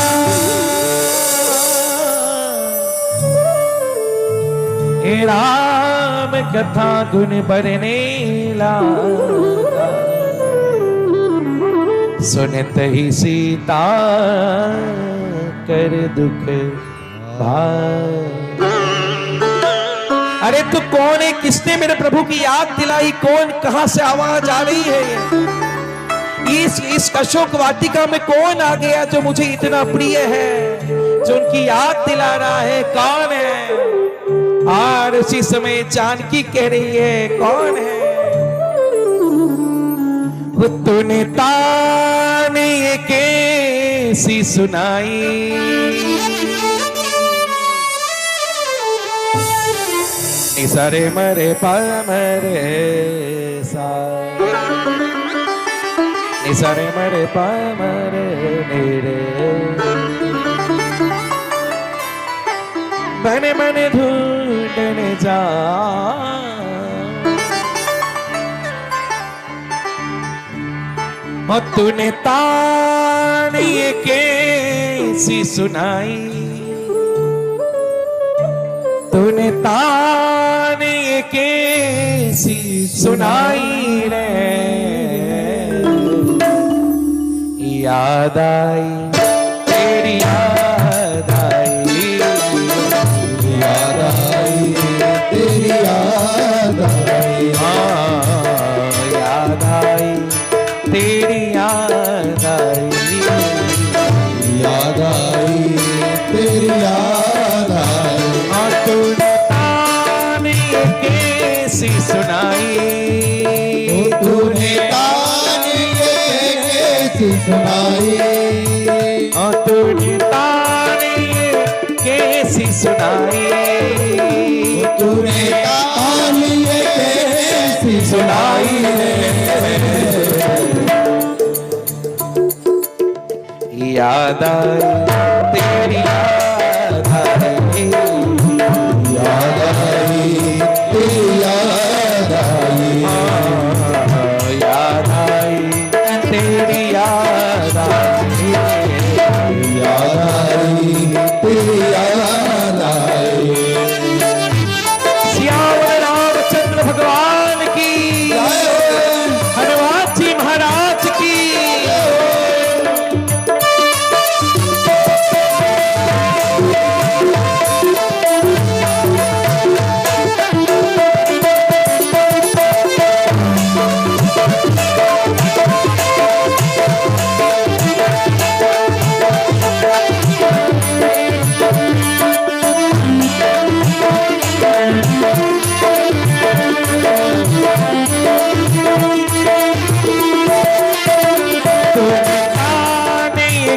राम कथा गुण बरने लगा, सुनत ही सीता कर दुख भाग। अरे तू कौन है, किसने मेरे प्रभु की याद दिलाई, कौन, कहां से आवाज आ रही है, इस अशोक वाटिका में कौन आ गया जो मुझे इतना प्रिय है, जो उनकी याद दिला रहा है, कौन है। और उसी समय जानकी कह रही है, कौन है वो, तूने ताने कैसी सुनाई, निसरे मरे पा मरे सा, निसरे मरे पा मरे मेरे, बने बने ढूंढने जा, और तूने ताने कैसी सुनाई, तूने ताने कैसी सुनाई रे, याद आई तेरी याद आई,
याद आई तेरी याद आई,
याद आई तेरी याद आई,
याद आई तेरी याद आई,
तूने ताने कैसी सुनाई,
तूने ताने कैसी सुनाई
और तूने ताने कैसी सुनाई,
तूने तान ये कैसी सुनाई है।
याद आई तेरी याद आई,
याद आई तेरी याद आई,
याद आई तेरी याद आई,
याद आई तेरी याद आई।
सियावर रामचंद्र भगवान की, हनुमान जी महाराज की।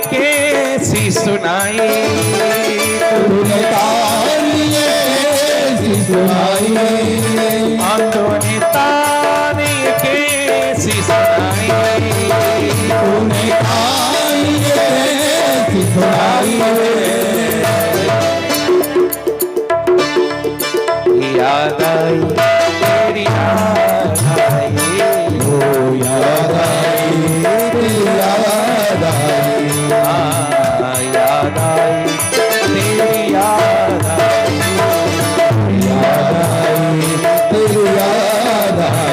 कैसी सुनाई,
तूने तान ये कैसी सुनाई,
तूने ताने कैसी सुनाई,
तूने तान ये कैसी सुनाई।
याद आई तेरी याद आई,
ओ याद आई तेरी याद आई,
याद आई तेरी याद आई,
याद आई तेरी याद आई।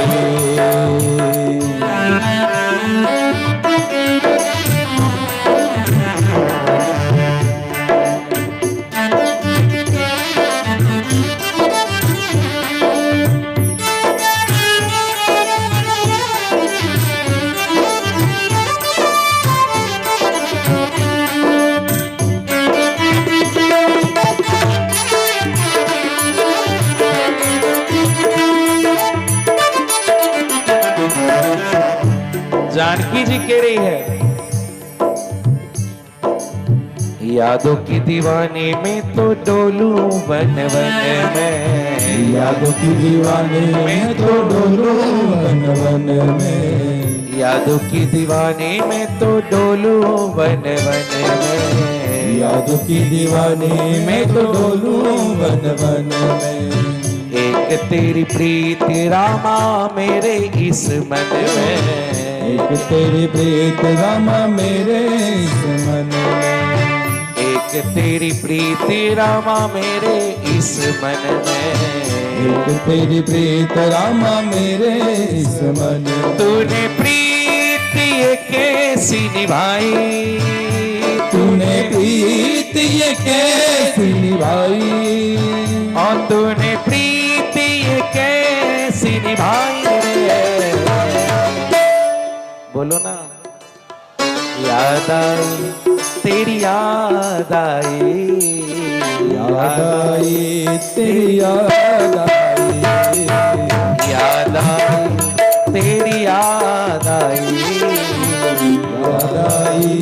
जानकी जी कह रही है, यादों की दीवानी में तो डोलू वन वन में,
यादों की दीवानी में तो डोलो वन वन में,
यादों की दीवानी में तो डोलू वन वन में,
यादों की दीवानी में तो डोलू वन वन में।
एक तेरी प्रीति रामा मेरे इस मन में,
एक तेरी प्रीत रामा मेरे इस मन में,
एक तेरी प्रीति रामा मेरे इस मन में,
एक तेरी प्रीत रामा मेरे इस मन में।
तूने प्रीति ये कैसी निभाई,
तूने प्रीत ये कैसी निभाई,
और तूने प्रीति ये कैसी निभाई रे। बोलो ना, याद आई तेरी याद आई,
याद आई तेरी याद आई,
याद आई तेरी याद आई,
याद आई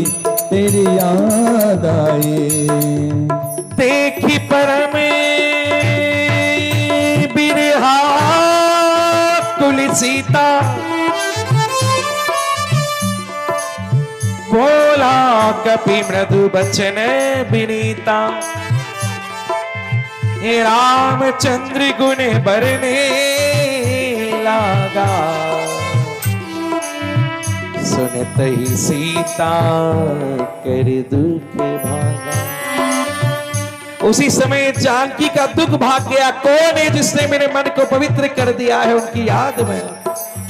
तेरी याद आई।
देखी पर में बिरहा कुल सीता, बोला कपि मृदु बचन विनीता, हे रामचंद्र गुण बरने लागा, सुनत ही सीता कर दुख भागा। उसी समय जानकी का दुख भाग गया। कौन है जिसने मेरे मन को पवित्र कर दिया है उनकी याद में?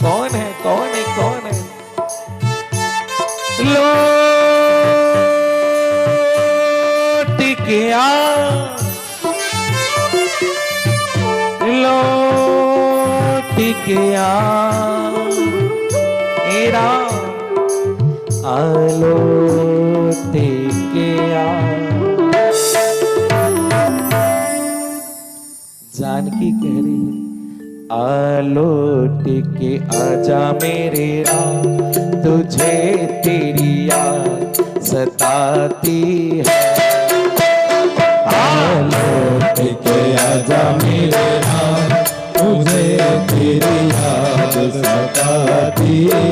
कौन है, कौन है, कौन है? लौट के आ, लौट के आ, एरा लौट के आ। जानकी कह रही है आलोट के आजा मेरे राम, तुझे तेरी याद सताती है।
लौट के आजा मेरे राम, तुझे तेरी याद सताती है।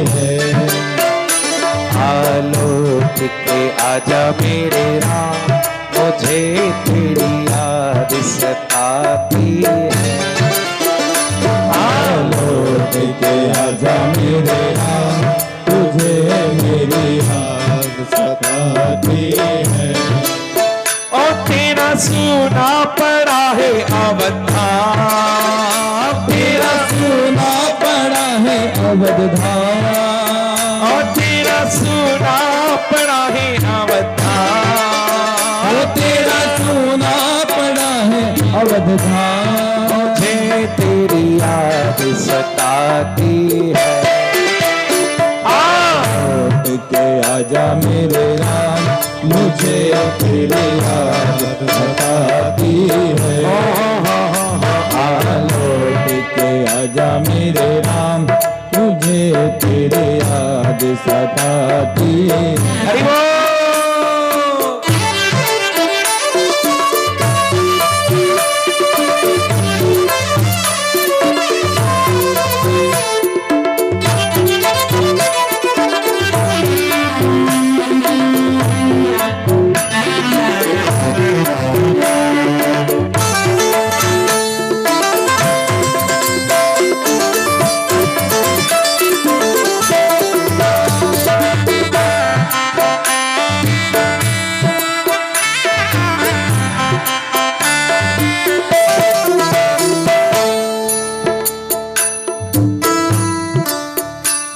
आलोट के आजा मेरे राम, मुझे तेरी याद सताती है।
लौट के आजा मेरे राम, तुझे मेरी याद सताती है।
ओ तेरा सुना पड़ा है अवतार, तेरा
सुना पड़ा है अवधान,
ओ तेरा सुना पड़ा है अवतार,
तेरा सुना पड़ा है अवधान।
मुझे तेरी याद सताती है।
लौट के आजा मेरे राम, मुझे तेरी याद सताती है। लौट के आजा मेरे राम, मुझे तेरी याद सताती है।
हरि बोल।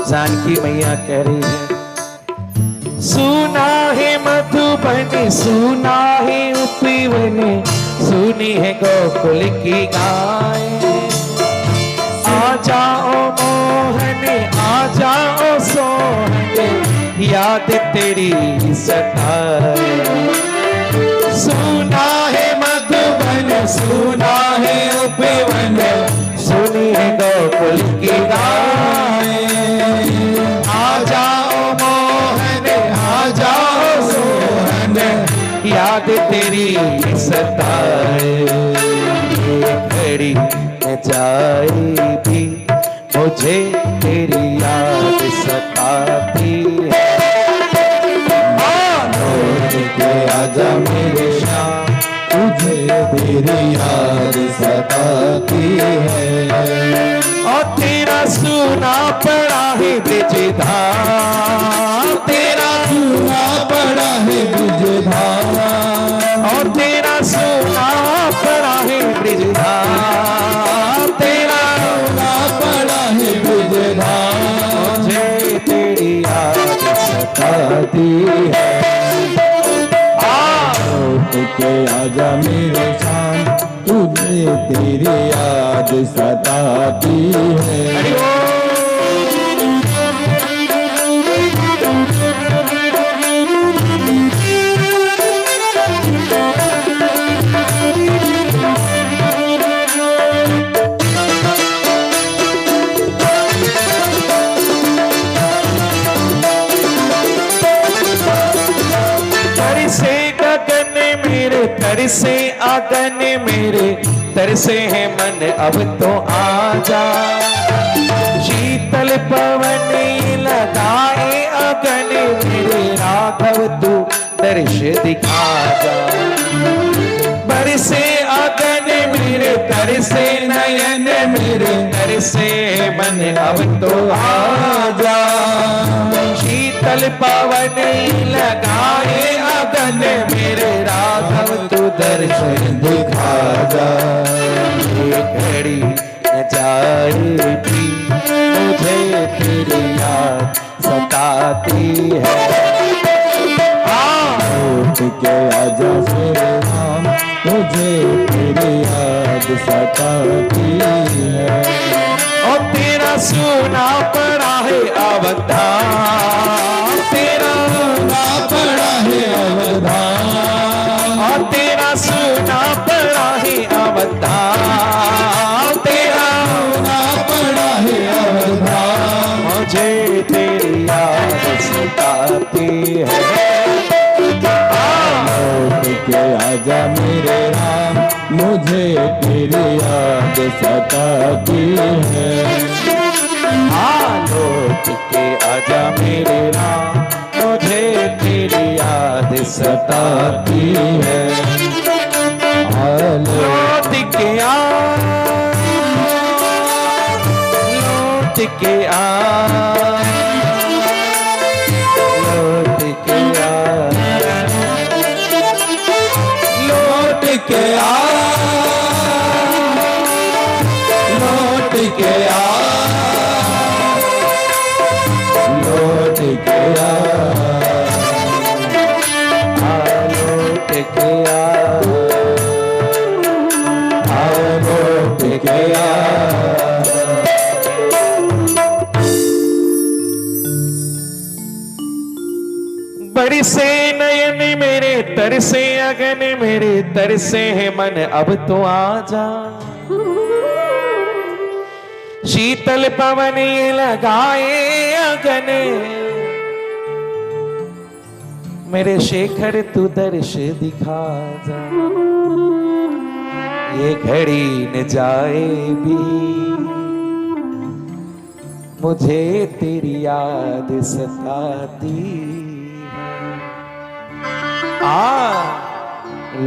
जानकी मैया कह रही है, सुना है मधुबन, सुना है उपवन, सुनी है गोकुल की गाय। आ जाओ मोहन, आ जाओ सोहन, याद तेरी सताए। सुना है मधुबन, सुना है उपवन, सुनी है गोकुल की गाय। आ जाओ मोहन, आ जाओ सोहन, याद तेरी सताए। घड़ी न जाए भी मुझे तेरी याद सताती है।
लौट के आजा मेरे श्याम, तुझे तेरी याद सताती है।
और तेरा सुना पड़ा है ब्रजधाम, तेरा
सुना पड़ा है ब्रजधाम,
और तेरा सुना पड़ा है ब्रजधाम, तेरा
सुना पड़ा है ब्रजधाम।
मुझे तेरी याद सताती है।
लौट के आजा मेरे श्याम, तुझे तेरी याद सताती है।
हरि बोल। तरसे गगन मेरे, तरसे आंगन मेरे, तरसे है मन अब तो आजा। शीतल पवन लगाए अगन मेरे, राघव तू दर्श दिखा जा। बरसे अगन मेरे, तरसे नयन मेरे, तरसे मन अब तो आजा। शीतल पवन लगाए अगन मेरे, राघव तू दर्शन दिखा जा। ये घड़ी न जाए भी मुझे तेरी याद सताती है।
लौट के आजा मेरे राम, तुझे तेरी याद सताती है।
और तेरा सुना पड़ा है अवतार, तेरा
सुना पड़ा है अवधान,
और तेरा सुना पड़ा है अवतार, तेरा
सुना
मुझे तेरी याद सताती है।
लौट के आजा मेरे राम, मुझे तेरी याद सताती है।
लौट के आजा मेरे राम, मुझे तेरी याद सताती है। लौट के आ, लौट के आ, लौट के आ,
लौट के आ, लौट के आ, लौट के आ,
लौट के आ,
लौट के आ।
बरसे नयन मेरे, तरसे अगन मेरे, तरसे है मन, अब तो आजा। शीतल पवन ये लगाए अगन, मेरे शेखर तू दर्श दिखा जा। ये घड़ी न जाए भी, मुझे तेरी याद सताती।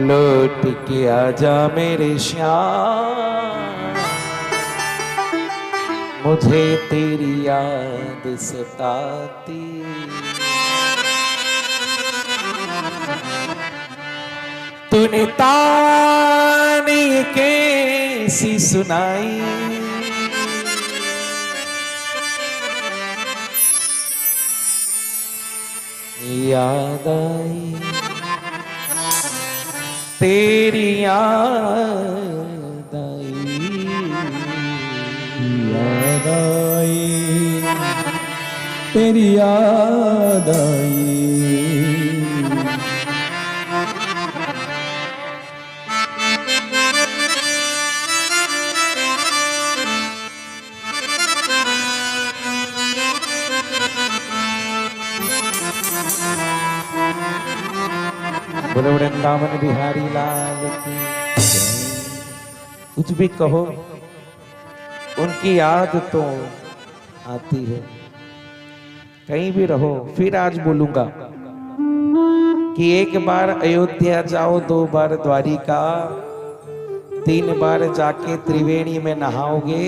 लौट के आजा मेरे श्याम, मुझे तेरी याद सताती। तूने ताने कैसी सुनाई, याद आई तेरी याद आई,
याद आई तेरी याद आई।
बोलो वृंदावन बिहारी लाल की। कुछ भी कहो, उनकी याद तो आती है। कहीं भी रहो, फिर आज बोलूंगा कि एक बार अयोध्या जाओ, 2 बार द्वारिका, 3 बार जाके त्रिवेणी में नहाओगे,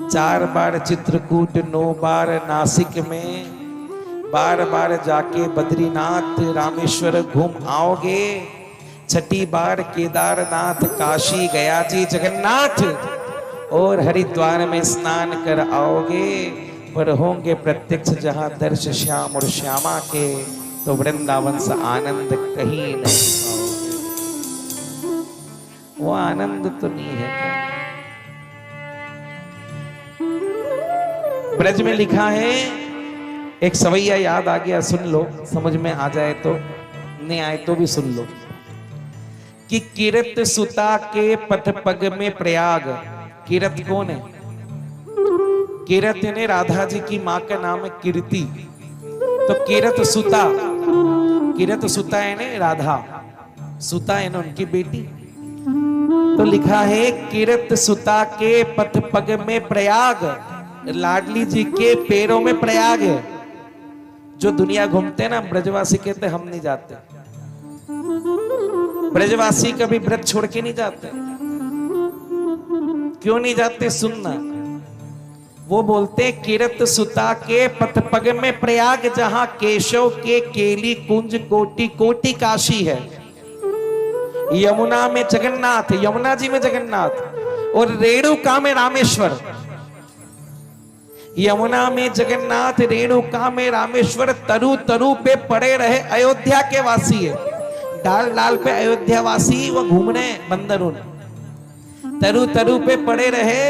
4 बार चित्रकूट, 9 बार नासिक में, 12 बार जाके बद्रीनाथ रामेश्वर घूम आओगे, 6ठी बार केदारनाथ, काशी, गया जी, जगन्नाथ और हरिद्वार में स्नान कर आओगे। पर होंगे प्रत्यक्ष जहां दर्श श्याम और श्यामा के, तो वृंदावन से आनंद कहीं नहीं पाओगे। वो आनंद तो नहीं है। ब्रज में लिखा है, एक सवैया याद आ गया, सुन लो, समझ में आ जाए तो, नहीं आए तो भी सुन लो, कि किरत सुता के पथ पग में प्रयाग। किरत कौन है? किरत ने राधा जी की मां का नाम है कीर्ति। तो किरत सुता, किरत सुता है ना राधा, सुता है ना उनकी बेटी। तो लिखा है किरत सुता के पथ पग में प्रयाग, लाडली जी के पैरों में प्रयाग है। जो दुनिया घूमते ना, ब्रजवासी कहते हम नहीं जाते। ब्रजवासी कभी व्रत छोड़ के नहीं जाते। क्यों नहीं जाते? सुनना, वो बोलते किरत सुता के पथ पग में प्रयाग, जहां केशव के केली कुंज कोटि कोटि काशी है। यमुना में जगन्नाथ, यमुना जी में जगन्नाथ, और रेणुका में रामेश्वर। यमुना में जगन्नाथ, रेणुका में रामेश्वर, तरु तरु पे पड़े रहे अयोध्या के वासी है। डाल डाल पे अयोध्या वासी वो घूम रहे बंदर, उन तरु तरु पे पड़े रहे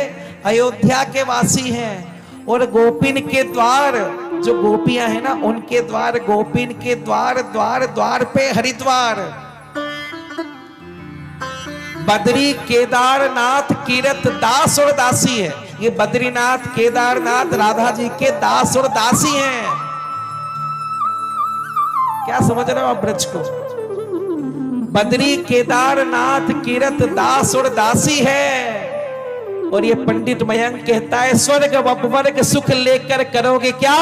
अयोध्या के वासी हैं। और गोपिन के द्वार, जो गोपियां हैं ना, उनके द्वार, गोपिन के द्वार, द्वार द्वार पे हरिद्वार। बद्री, केदारनाथ, किरत दास और दासी है। ये बद्रीनाथ केदारनाथ राधा जी के दास और दासी हैं। क्या समझ रहे हो आप ब्रज को? बद्री केदारनाथ कीरत दास और दासी है। और ये पंडित मयंक कहता है स्वर्ग अपवर्ग सुख लेकर करोगे क्या?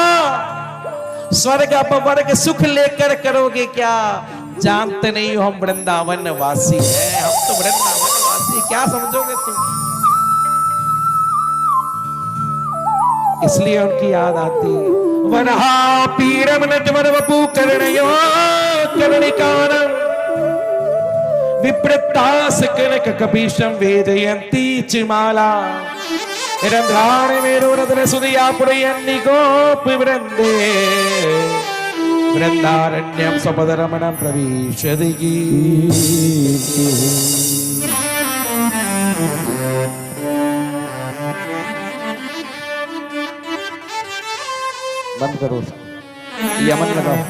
स्वर्ग अपवर्ग सुख लेकर करोगे क्या? जानते नहीं हो हम वृंदावन वासी हैं, हम तो वृंदावन वासी, क्या समझोगे तुम? इसलिए उनकी याद आती है। वनहा पीरम नटवर वपु कर्णयो कर्णिकारम विप्रतास कनक कपीशम वेदयंती चिमाला रंध्राण मेरो रत्न सुदया पुरयन्नि गोप वृंदे वृंदारण्यम स्वपदरमणं प्रविशदिगी। बंद करो, यमन लगाओ,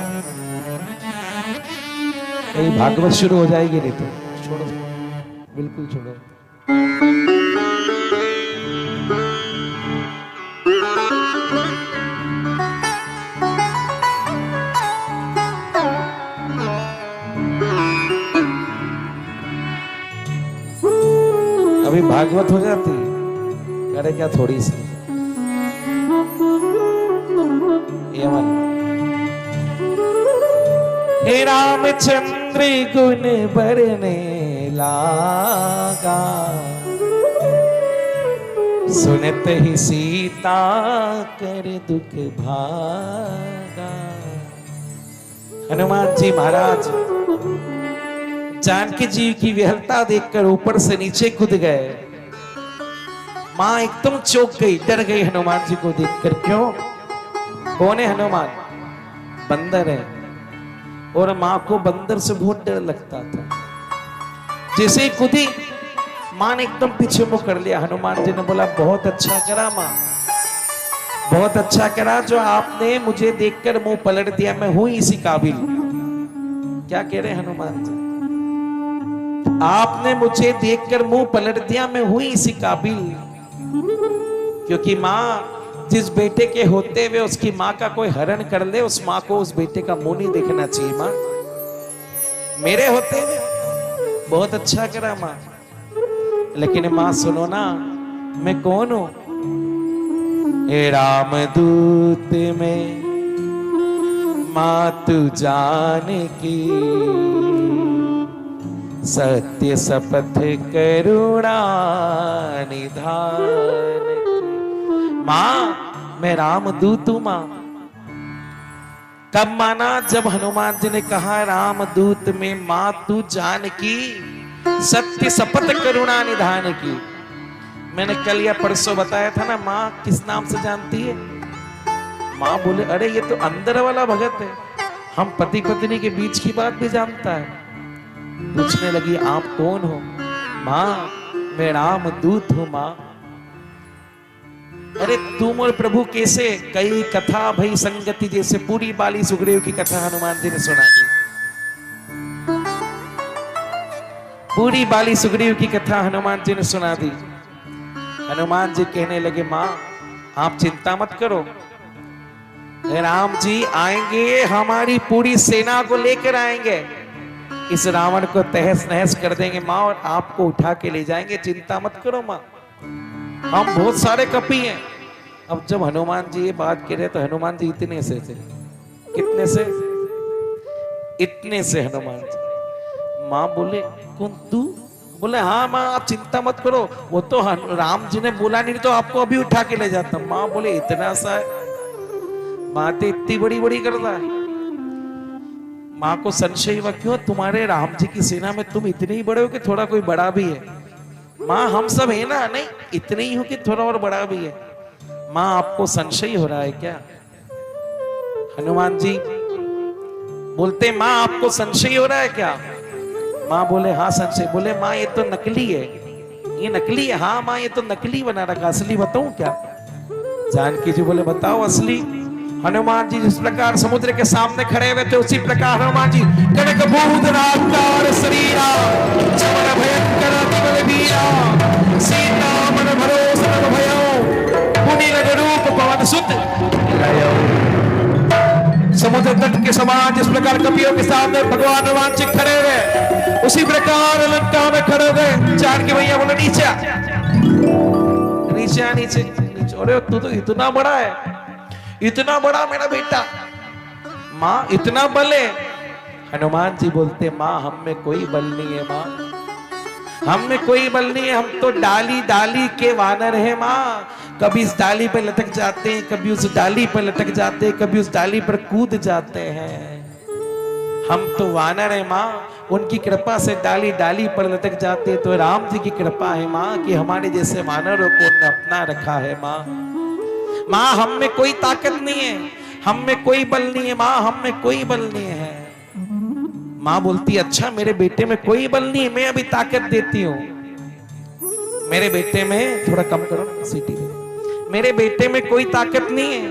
यही भागवत शुरू हो जाएगी नहीं तो छोड़ो, बिल्कुल छोड़ो। अभी भागवत हो जाती है, अरे क्या थोड़ी सी यमन। हे रामचंद्र गुण बरने लागा, सुनत ही सीता कर दुख भागा। हनुमान जी महाराज जानकी जी की विहलता देखकर ऊपर से नीचे कूद गए। मां एकदम चौंक गई, डर गई हनुमान जी को देखकर। क्यों? कौन है हनुमान? बंदर है, और मां को बंदर से बहुत डर लगता था। जैसे ही कूदी, मां ने एकदम पीछे मुंह कर लिया। हनुमान जी ने बोला बहुत अच्छा करा मां, बहुत अच्छा करा जो आपने मुझे देखकर मुंह पलट दिया, मैं हूं इसी काबिल। क्या कह रहे हनुमान जी? आपने मुझे देखकर मुंह पलट दिया, मैं हुई इसी काबिल। क्योंकि मां जिस बेटे के होते हुए उसकी मां का कोई हरण कर ले, उस मां को उस बेटे का मुंह नहीं देखना चाहिए। मां मेरे होते हुए बहुत अच्छा करा मां, लेकिन मां सुनो ना, मैं कौन हूं? हे रामदूत में मां तू जानकी, सत्य शपथ करुणा निधान। मां मैं रामदूत हूं। मां कब माना? जब हनुमान जी ने कहा रामदूत में मां तू जानकी, सत्य शपथ करुणा निधान की। मैंने कल या परसों बताया था ना, मां किस नाम से जानती है? मां बोले अरे ये तो अंदर वाला भगत है, हम पति पत्नी के बीच की बात भी जानता है। पूछने लगी आप कौन हो? मां मैं रामदूत हूं। मां अरे तुम और प्रभु कैसे? कई कथा भई संगति, जैसे पूरी बाली सुग्रीव की कथा हनुमान जी ने सुना दी। पूरी बाली सुग्रीव की कथा हनुमान जी ने सुना दी। हनुमान जी कहने लगे मां आप चिंता मत करो, राम जी आएंगे, हमारी पूरी सेना को लेकर आएंगे, इस रावण को तहस नहस कर देंगे मां, और आपको उठा के ले जाएंगे, चिंता मत करो मां, हम बहुत सारे कपी हैं। अब जब हनुमान जी ये बात कह रहे तो हनुमान जी इतने से थे। कितने से? इतने से हनुमान जी। मां बोले कौन तू? बोले हाँ मां आप चिंता मत करो, वो तो राम जी ने बोला नहीं तो आपको अभी उठा के ले जाता। मां बोले इतना सा है? बातें इतनी बड़ी बड़ी करता है। मां को संशय हुआ क्यों? तुम्हारे राम जी की सेना में तुम इतने ही बड़े हो कि थोड़ा कोई बड़ा भी है? मां हम सब है ना? नहीं इतने ही हो कि थोड़ा और बड़ा भी है। मां आपको संशय हो रहा है क्या? हनुमान जी बोलते मां आपको संशय हो रहा है क्या? मां बोले हाँ संशय। बोले मां ये तो नकली है। ये नकली है? हाँ मां ये तो नकली बना रखा, असली बताऊं क्या? जानकी जी बोले बताओ असली। हनुमान जी जिस प्रकार समुद्र के सामने खड़े हुए थे उसी प्रकार हनुमान जी कनक बूंद राकार शरीरा चमन भयंकर बलबीरा सीता मन भरोसा भयो मुनि लग रूप पवन सुत लयो। समुद्र तट के समान जिस प्रकार कपियों के सामने भगवान रोमांचित खड़े हुए, उसी प्रकार लंका में खड़े हुए चार के भैया बोले नीचे नीचे नीचे नीचे। अरे तू तो इतना बड़ा है, इतना बड़ा मेरा बेटा, माँ इतना बल है। हनुमान जी बोलते माँ हम में कोई बल नहीं है, माँ हम में कोई बल नहीं है, हम तो डाली डाली के वानर है माँ। कभी इस डाली पर लटक जाते हैं, कभी उस डाली पर लटक जाते हैं, कभी उस डाली पर कूद जाते हैं। हम तो वानर है माँ, उनकी कृपा से डाली डाली पर लटक जाते। तो राम जी की कृपा है माँ कि हमारे जैसे वानरों को उन्होंने अपना रखा है माँ। माँ हम में कोई ताकत नहीं है, हम में कोई बल नहीं है माँ, हम में कोई बल नहीं है। माँ बोलती अच्छा मेरे बेटे में कोई बल नहीं है, मैं अभी ताकत देती हूँ। मेरे बेटे में थोड़ा कम करो ना सीटी, मेरे बेटे में कोई ताकत नहीं है,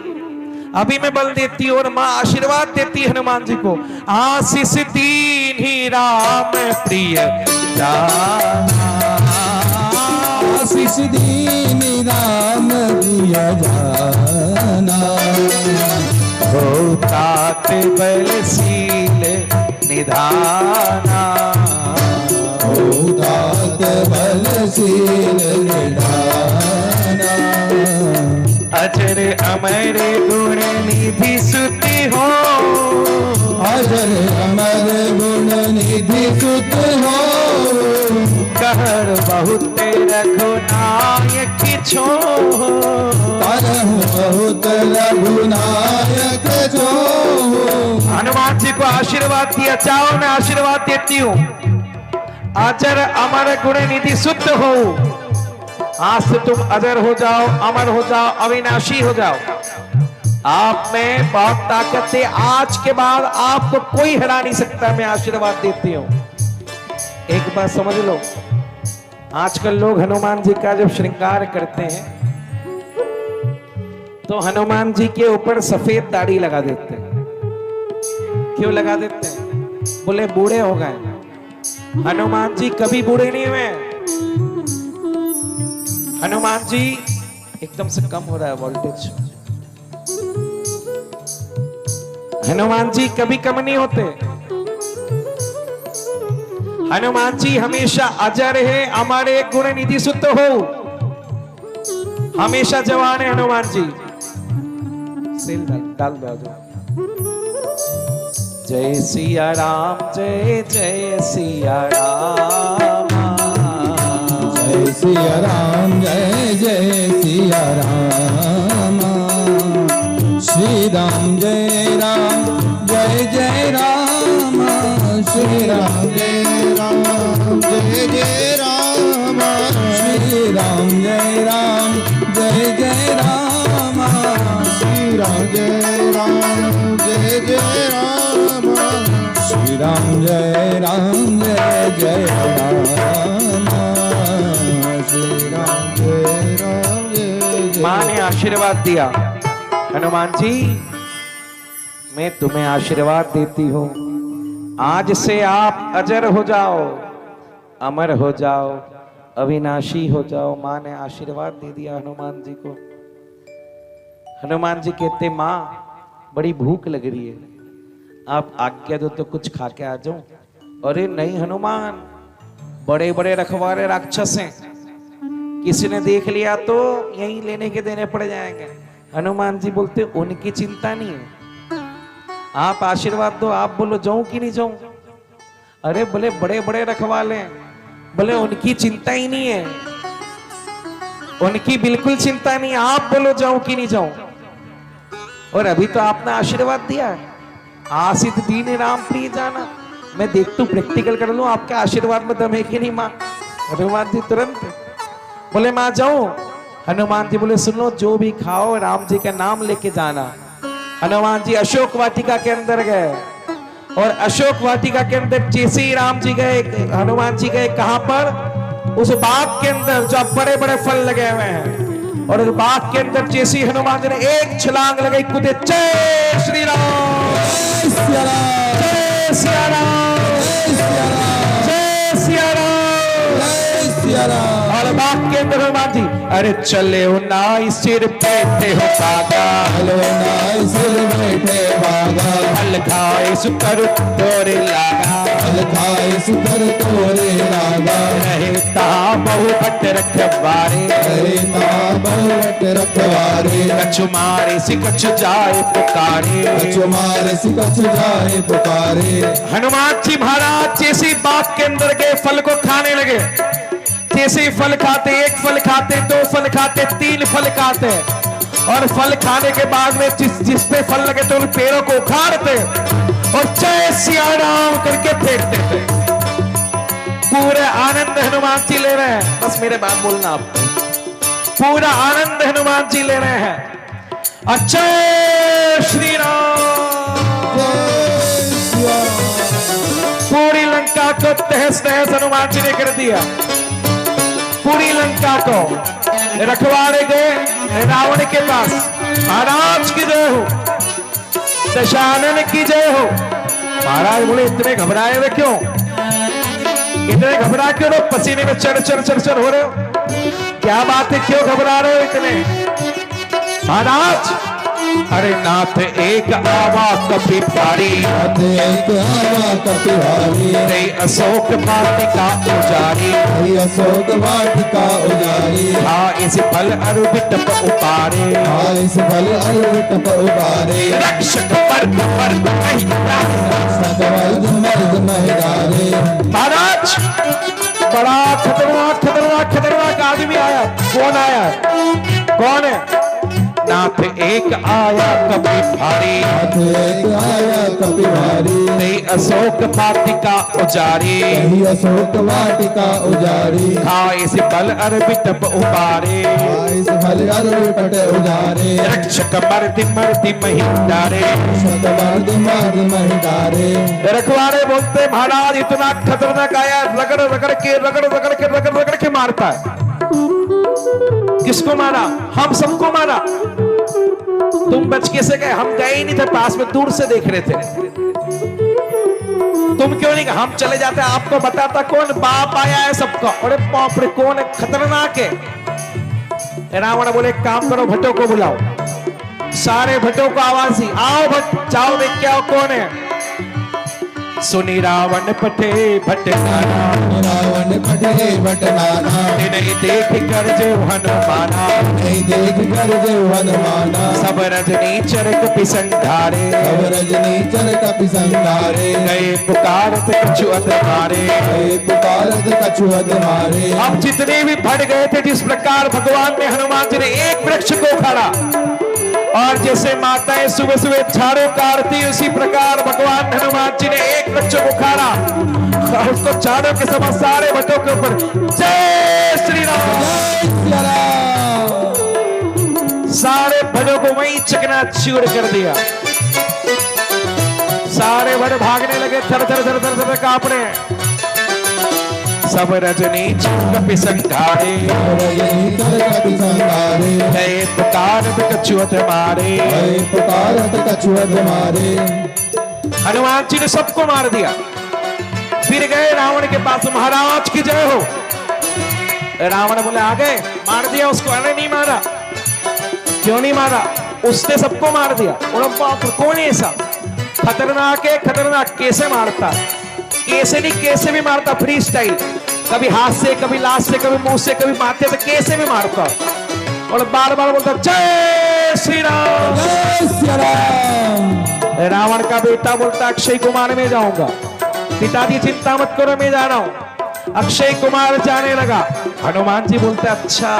अभी मैं बल देती हूँ। और माँ आशीर्वाद देती है हनुमान जी को, आशीष दीन ही राम प्रिय जाना,
आशीष दीन राम प्रिय जाना।
हो तात बलशील निधाना,
हो तात बलशील निधाना।
अजर अमर गुण निधि सुति हो,
अजर अमर गुण निधि सुत हो।
कहर बहुत रघुनायक छो,
करहु बहुत रघुनायक छो।
हनुमान जी को आशीर्वाद दिया, चाहो मैं आशीर्वाद देती हूँ। अजर अमर गुण निधि शुद्ध हो, आज से तुम अजर हो जाओ, अमर हो जाओ, अविनाशी हो जाओ। आप में बहुत ताकत है, आज के बाद आपको कोई हरा नहीं सकता। मैं आशीर्वाद देती हूँ। एक बात समझ लो, आजकल लोग हनुमान जी का जब श्रृंगार करते हैं तो हनुमान जी के ऊपर सफेद दाढ़ी लगा देते हैं। क्यों लगा देते हैं? बोले बूढ़े हो गए। हनुमान जी कभी बूढ़े नहीं हुए। हनुमान जी एकदम से कम हो रहा है वोल्टेज। हनुमान जी कभी कम नहीं होते। हनुमान जी हमेशा अजर है, हमारे गुण निधि शुद्ध हो, हमेशा जवान है हनुमान जी। सेल डाल दो। जय सिया राम, जय जय सिया राम,
जय सिया राम, जय जय सिया राम। श्री राम जय राम, जय जय राम। श्री राम जय राम, जय जय राम। श्री राम जय राम, जय जय राम। श्री राम जय राम, जय जय राम। श्री राम जय राम, जय जय राम। श्री राम जय राम, जय जय।
मां ने आशीर्वाद दिया, हनुमान जी मैं तुम्हें आशीर्वाद देती हूं, आज से आप अजर हो जाओ, अमर हो जाओ, अविनाशी हो जाओ। मां ने आशीर्वाद दे दिया हनुमान जी को। हनुमान जी कहते मां बड़ी भूख लग रही है, आप आज्ञा दो तो कुछ खा के आ जाऊं। अरे नहीं हनुमान, बड़े बड़े रखवारे राक्षस हैं, किसी ने देख लिया तो यही लेने के देने पड़ जाएंगे। हनुमान जी बोलते उनकी चिंता नहीं है, आप आशीर्वाद दो, आप बोलो जाऊं कि नहीं जाऊं। अरे बोले बड़े बड़े रखवाले, बोले उनकी चिंता ही नहीं है, उनकी बिल्कुल चिंता नहीं, आप बोलो जाऊं कि नहीं जाऊं। और अभी तो आपने आशीर्वाद दिया है, आसित दीन राम प्रिय जाना। मैं देखता हूं, प्रैक्टिकल कर लूं आपके आशीर्वाद में दम है कि नहीं मां। हनुमान जी तुरंत बोले मां जाऊं। हनुमान जी बोले सुनो, जो भी खाओ राम जी का नाम लेके जाना। हनुमान जी अशोक वाटिका के अंदर गए, और अशोक वाटिका के अंदर जैसे ही राम जी गए, हनुमान जी गए कहां पर? उस बाग के अंदर जो बड़े बड़े फल लगे हुए हैं। और उस बाग के अंदर जैसे ही हनुमान जी ने एक छलांग लगाई, कूदे, जय श्री राम,
जय सिया राम,
जय सिया राम,
जय सिया राम,
जय सिया राम।
जय सिया राम।
और वाक्य अंदर हनुमान जी, अरे चले हो नाई सिर बैठे हो कागा,
चलो नाई सिर बैठे भागा,
फल खाए सुकर तोरे लागा,
फल खाए सुकर तोरे लागा,
रहता बहु भट्ट रखवारे,
रहता बहुवट रखवारे,
कछु मारे सि कछु जाए पुकारे।
कछु मारे सि कछु जाए पुकारे।
हनुमान जी महाराज जैसे बाग के अंदर गए, फल को खाने लगे। जैसे फल खाते, एक फल खाते, दो फल खाते, तीन फल खाते, और फल खाने के बाद में जिस पे फल लगे तो उन पेड़ों को उखाड़ते और जय सिया राम करके फेंकते थे। पूरे आनंद हनुमान जी ले रहे हैं। बस मेरे बात बोलना आप, पूरा आनंद हनुमान जी ले रहे हैं। जय श्री राम। पूरी लंका को तहस तहस हनुमान जी ने कर दिया। पूरी लंका को रखवारे गए रावण के पास, महाराज की जय हो, दशानन की जय हो। महाराज बोले इतने घबराए हुए क्यों, इतने घबरा क्यों रहे, पसीने में चढ़ चढ़ चढ़ चढ़ हो रहे हो, क्या बात है, क्यों घबरा रहे हो इतने। महाराज अरे नाथ एक आवा कपि भारी,
नाथ एक आवा कपि भारी,
रे अशोक वाटिका उजारी,
रे अशोक वाटिका उजारी,
हा इस फल अरु बिटप उपारे,
हा इस फल अरु बिटप उपारे,
रक्षक मर्द मर्द नहीं
सकवल्द मर्द नहीं डारे।
महाराज बड़ा खतरनाक खतरनाक खतरनाक आदमी आया। कौन आया, कौन है। नाथ एक आया कपि भारी,
नाथ एक आया कपि भारी,
रे अशोक वाटिका उजारी,
रे अशोक वाटिका उजारी,
हा इस फल अरु बिटप उपारे,
हा इस फल अरु बिटप उजारे,
रक्षक मर्द मर्द महिंदारे।
सकवल्द मर्द नहीं डारे।
रखवारे बोलते महाराज इतना खतरनाक आया, रगड़ रगड़ के रगड़ रगड़ के रगड़ रगड़ के मारता है। किसको मारा, हम सबको मारा। तुम बच कैसे गए, हम गए ही नहीं थे पास में, दूर से देख रहे थे। तुम क्यों नहीं गए, हम चले जाते, आपको बताता कौन बाप आया है सबका। अरे बाप रे कौन है, खतरनाक है। रावण बोले एक काम करो, भट्टों को बुलाओ, सारे भट्टों को आवाज दी, आओ भट्ट जाओ देख के आओ कौन है। सुनी रावण पटे भट्ट नाना,
रावण पटे भट्ट नाना,
नहीं देख कर जो हनुमाना,
नहीं देख कर जो हनुमाना,
सब रजनी चरक पिसंधारे,
सब रजनी चर कपि संगारे,
गए पुकारत कछुअत मारे,
गए पुकारत कछुअत मारे।
अब जितने भी भट गए थे, जिस प्रकार भगवान ने हनुमान जी ने एक वृक्ष को उखाड़ा, और जैसे माताएं सुबह सुबह झाड़ू काटती, उसी प्रकार भगवान हनुमान जी ने एक वृक्ष को उखाड़ा, उसको झाड़ू के समान सारे भट्टों के ऊपर जय श्री राम,
जय सिया राम।
सारे भट्टों को वहीं चकनाचूर कर दिया। सारे भट्ट भागने लगे, थर थर थर थर थर कांपने। सब रजनी कपि संघारे,
रजनी चर कपि संगारे,
गए पुकारत कछुअत मारे,
गए पुकारत कछुअत मारे।
हनुमान जी ने सबको मार दिया। फिर गए रावण के पास, महाराज की जय हो। रावण बोले आ गए, मार दिया उसको। अरे नहीं मारा, क्यों नहीं मारा, उसने सबको मार दिया। और बाप रे कौन है ऐसा, खतरनाक है, खतरनाक, कैसे मारता, कैसे नहीं कैसे भी मारता, फ्री स्टाइल, कभी हाथ से, कभी लाश से, कभी मुंह से, कभी माथे से, कैसे भी मारता। और बार बार बोलता जय श्री राम,
जय सिया राम।
रावण का बेटा बोलता अक्षय कुमार में जाऊंगा। पिताजी चिंता मत करो, मैं जा रहा हूं। अक्षय कुमार जाने लगा। हनुमान जी बोलते अच्छा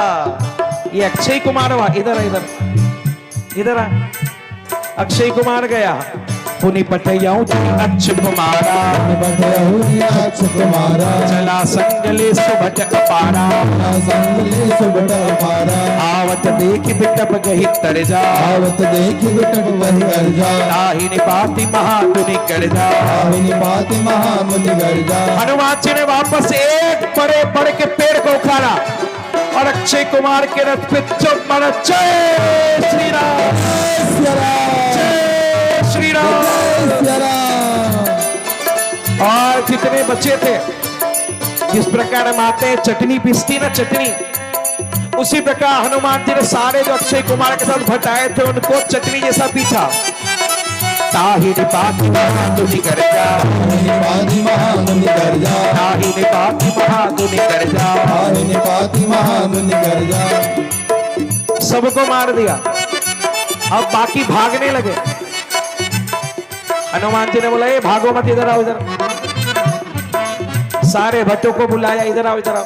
ये अक्षय कुमार हुआ, इधर इधर इधर आ। अक्षय कुमार गया, पुनि पटैयाऊं अच्युत कुमारा,
अच्युत कुमारा,
चला संगले सुभट अपारा,
संगले सुभट अपारा,
आवत देख बिटप गही तर जा,
आवत देख बिटप वही कर जा,
ताहि निपाति महामुनि कर जा,
ताहि निपाति महामुनि कर जा।
हनुमान जी ने वापस एक बड़े बड़े के पेड़ को उखाड़ा और अक्षय कुमार के रथ पे चौक मारा। जय श्री राम, जय श्री राम। और जितने बच्चे थे जिस प्रकार हम आते हैं चटनी पीसती ना चटनी, उसी प्रकार हनुमान जी ने सारे जो अक्षय कुमार के साथ भटाए थे उनको चटनी जैसा पीछा। ताहि निपाति महामुनि कर जा,
निपाति महामुनि कर जा,
ताहि निपाति महामुनि कर जा,
ताहि निपाति महामुनि कर जा।
सबको मार दिया। अब बाकी भागने लगे। हनुमान जी ने बोला ये भागो मत, इधर आओ इधर। सारे भट्टों को बुलाया, इधर आओ इधर आओ।